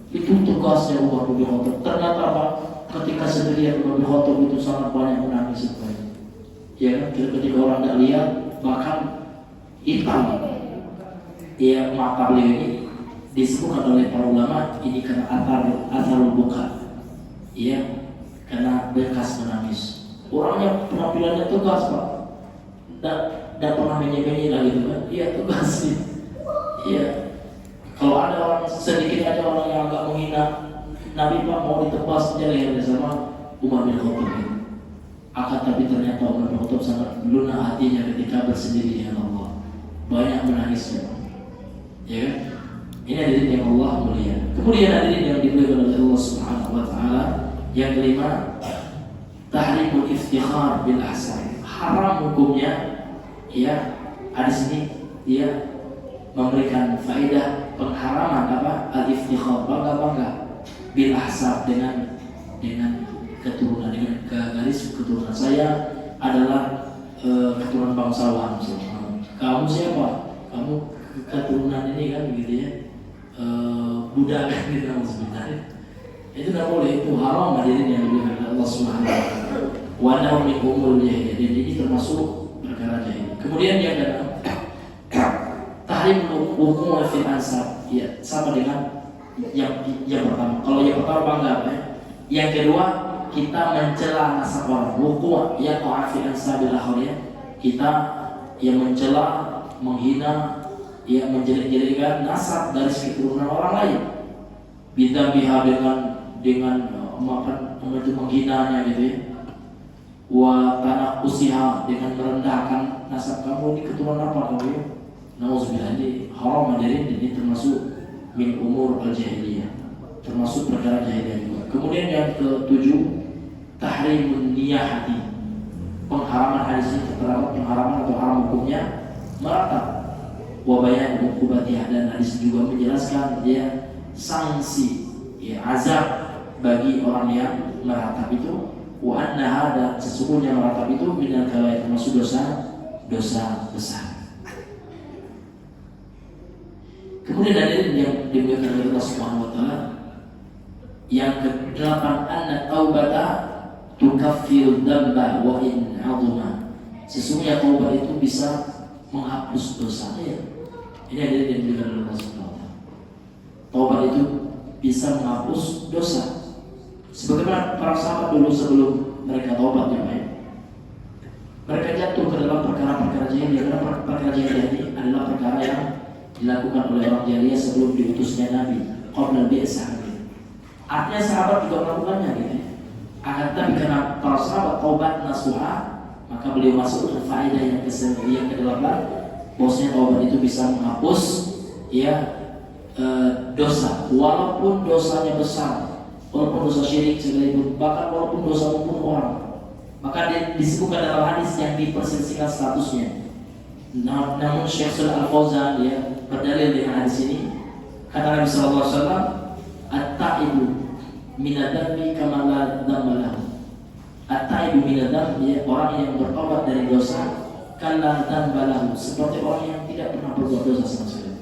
Itu tugasnya Umar bin Khattab. Ternyata apa? Ketika sendirian Umar bin Khattab itu sangat banyak menangis sekali. Ya kan, ketika orang tidak lihat, bahkan hitam, ya mata beliau ini disebutkan oleh para ulama ini karena atharul buka, ya, karena bekas menangis. Orangnya penampilannya tegas Pak, tidak pernah menye-menye lah gitu kan, iya tegas sih, iya. Kalau ada orang sedikit aja orang yang agak menghina Nabi Pak, mau ditebas aja lehernya sama Umar bin Khattab ini. Akan tapi ternyata Umar bin Khattab sangat lunak hatinya ketika bersendiri dengan Allah, banyak menangisnya, ya kan? Ini hadirin yang Allah mulia. Kemudian hadirin yang dimuliakan oleh Allah Subhanahu wa Ta'ala, yang kelima, tahrimul iftikhar bil ahsan. Haram hukumnya, ya, ada sini dia memberikan faedah pengharaman apa? Al iftikhar, bangga bil ahsan, dengan keturunan, dengan garis keturunan. Saya adalah keturunan bangsawan. Kamu siapa? Kamu keturunan ini kan, begitu ya. Budak kan gitu sebenarnya. Itu tidak boleh, itu haram hadirin yang dimuliakan Allah Subhanahu wa Ta'ala. Wa nahu min umuril jahiliyah, dan ini termasuk perkara jahiliyah. Kemudian yang keenam, tahrim hukum fil ansab, ya sama dengan yang pertama. Kalau yang pertama bangga apa ya? Yang kedua, kita mencela nasab orang. Hukum ya ta'afi ansabil akhirnya, kita yang mencela, menghina, ya menjelek-jelekkan nasab dari keturunan orang lain. Bidambiha, dengan itu menghinanya gitu ya. Wa tanah usiha, dengan merendahkan nasab kamu, ini keturunan apa kamu ya? Nauzubillah, ini haram hadirin, ini termasuk min umur al-jahiliyah, termasuk perkara jahiliyah juga. Kemudian yang ketujuh, tahrimun niyahati. Pengharaman hadis ini terdapat pengharaman atau haram hukumnya meratap. Wa bayan uqubatiha, dan hadis juga menjelaskan dia sanksi, ya, azab bagi orang yang meratap itu. Wa annaha, dan sesungguhnya meratap itu minal kabair, termasuk dosa besar. Kemudian dari yang dimuliakan oleh Allah Subhanahu wa Ta'ala, yang ke-8, anna taubata tukaffiru dzamba wa in 'azuma. Sesungguhnya taubat itu bisa menghapus dosa, ya. Ini ada yang dimuliakan oleh Allah Subhanahu wa Ta'ala. Taubat itu bisa menghapus dosa. Sebagaimana para sahabat dulu sebelum mereka taubat, ya, mereka jatuh ke dalam perkara-perkara jahiliyah. Karena perkara jahiliyah ini adalah perkara yang dilakukan oleh orang jahiliyah sebelum diutusnya Nabi, qabla bi'sah. Artinya sahabat juga melakukannya gitu. Akan tetapi karena para sahabat taubat nasuha, maka beliau masuk ke faedah yang ke-8, bahwasanya taubat itu bisa menghapus, ya, dosa, walaupun dosanya besar, walaupun dosa syirik sekalipun, bahkan walaupun dosa membunuh orang. Maka disebutkan dalam hadis yang diperselisihkan statusnya. Namun Syekh Shalih Al-Fauzan, dia berdalil dengan hadis ini. Kata Nabi sallallahu alaihi wasallam, at-taibu minadami kama la dzamba lahu. At-taibu minadami, orang yang bertobat dari dosa, kala dzamba lahu, seperti orang yang tidak pernah berbuat dosa sama sekali.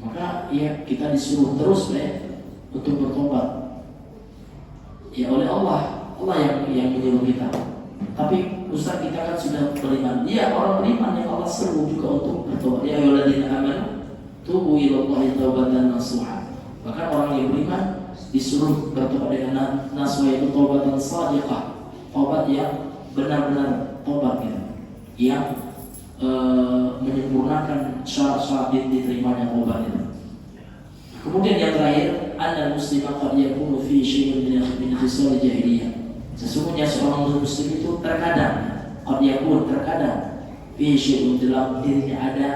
Maka ya kita disuruh terus untuk bertobat, ya, oleh Allah yang menyuruh kita. Tapi Ustaz, kita kan sudah beriman. Iya, orang beriman yang Allah seru juga untuk bertobat. Ya ayyuhalladzina amanu tubu ilallahi taubatan nasuha. Bahkan orang yang beriman disuruh bertobat dengan nasuha, itu taubatan shadiqah, tobat yang benar-benar tobat, gitu, yang menyempurnakan syarat-syarat diterimanya obat itu. Kemudian yang terakhir, anna muslimah qad yakunu fi syai'in min khisal jahiliyah. Sesungguhnya seorang muslim itu terkadang fi syai'in dalam dirinya ada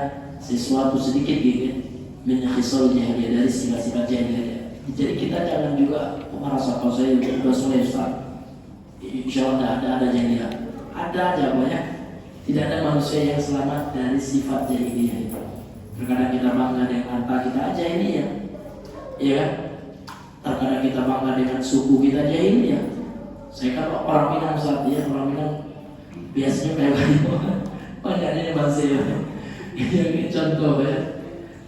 sesuatu sedikit gitu min khisal jahiliyah, dari sifat-sifat jahiliyah. Jadi kita jangan juga merasa kalau saya sudah soleh Ustaz, insya Allah tidak ada jahiliyah. Ada aja banyak. Tidak ada manusia yang selamat dari sifat jahiliyah itu. Terkadang kita bangga dengan harta kita jahiliyah, ya kan? Terkadang kita bangga dengan suku kita jahiliyah. Saya kan orang Minang saat ya, orang Minang biasanya kayak gitu. Banyaknya bahasa ya. Ini contoh ya.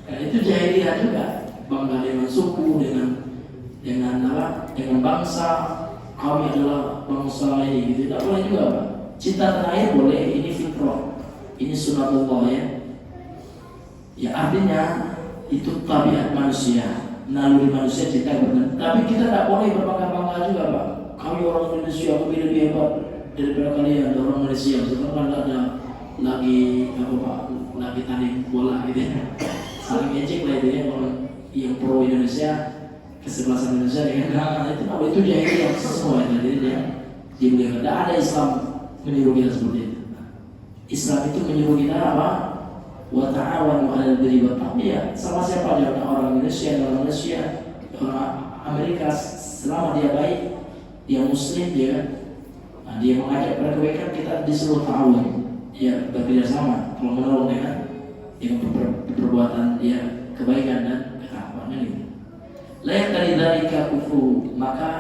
Nah, itu jahiliyah juga. Bangga dengan suku, dengan apa? Dengan bangsa. Kami adalah bangsa ini gitu. Tidak boleh juga, Pak. Cinta terakhir boleh, ini fitrah, ini sunatullah ya. Ya artinya itu tabiat manusia, naluri manusia cinta benar. Tapi kita tidak boleh berbangga-bangga juga, Pak. Kami orang Indonesia, kami lebih hebat daripada kalian, orang Malaysia. Sekarang ada lagi apa Pak, lagi tanding bola gitu ya. Saling ejek lah itu ya, orang yang pro Indonesia kesebelasan Indonesia dengan itu jahiliyah semua ya. Jadi dia dimuliakan. Tidak ada Islam menyuruh kita seperti itu. Islam itu menyuruh kita apa? Wa ta'awanu 'alal birri wat taqwa. Sama siapa aja, orang Indonesia, orang Malaysia, orang Amerika, selama dia baik, dia muslim, dia kan, nah, dia mengajak pada kebaikan, kita disuruh ta'awun, ya bekerja sama, kalau menolong dia kan, yang perbuatan dia kebaikan dan ketakwaan itu. Layak dari dzalika kufru, maka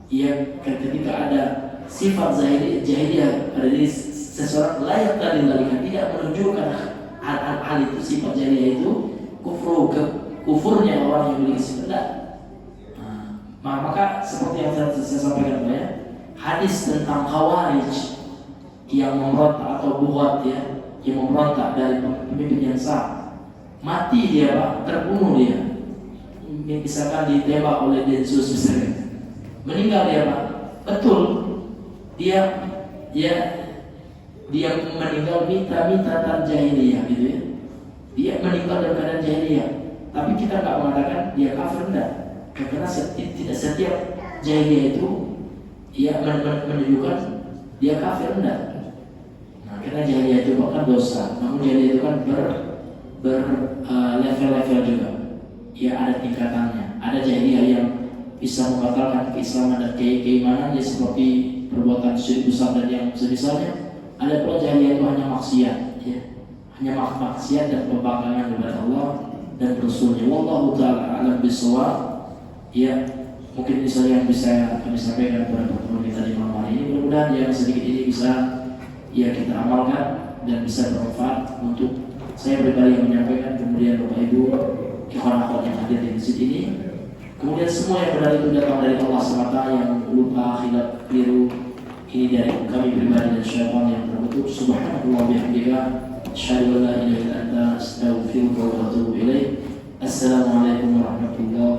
yang ketika ada sifat jahiliyah pada diri seseorang, layak dari dzalika, tidak menunjukkan hal itu, sifat jahiliyah itu kufurnya orang yang memiliki sifat. Maka seperti yang saya sampaikan ya, hadis tentang Khawarij yang memberontak atau buhat ya, yang memberontak dari pemimpin yang sah, mati dia Pak, terbunuh dia, misalkan ditembak oleh Densus misalnya, meninggal dia Pak, betul dia meninggal mitatan jahiliyah gitu ya, dia meninggal dalam keadaan jahiliyah, tapi kita nggak mengatakan dia kafir, enggak. Karena tidak setiap jahiliyah itu ia menunjukkan dia kafir, enggak. Nah, karena jahiliyah itu bukan dosa, namun jahiliyah itu kan level-level juga. Ya ada tingkatannya. Ada jahiliyah yang bisa membatalkan keislaman dan keimanan, ya seperti perbuatan syirik besar dan yang semisalnya. Ada pula jahiliyah itu hanya maksiat, ya. Hanya maksiat dan pembangkangan kepada Allah dan Rasulnya. Wallahu ta'ala a'lam bishawab. Ya, mungkin ini saja yang bisa kami sampaikan kepada pertemuan kita di malam hari ini. Mudah-mudahan yang sedikit ini bisa ya kita amalkan dan bisa bermanfaat untuk saya pribadi yang menyampaikan, kemudian Bapak Ibu, ikhwan-akhwat yang hadir di masjid ini. Kemudian semua yang benar itu datang dari Allah semata, yang lupa, khilaf, keliru ini dari kami pribadi dan syaitan yang terbentuk. Subhanallah bihamdika, asyhadu an la ilaha illa anta, astaghfiruka wa atubu ilaik. Assalamualaikum warahmatullahi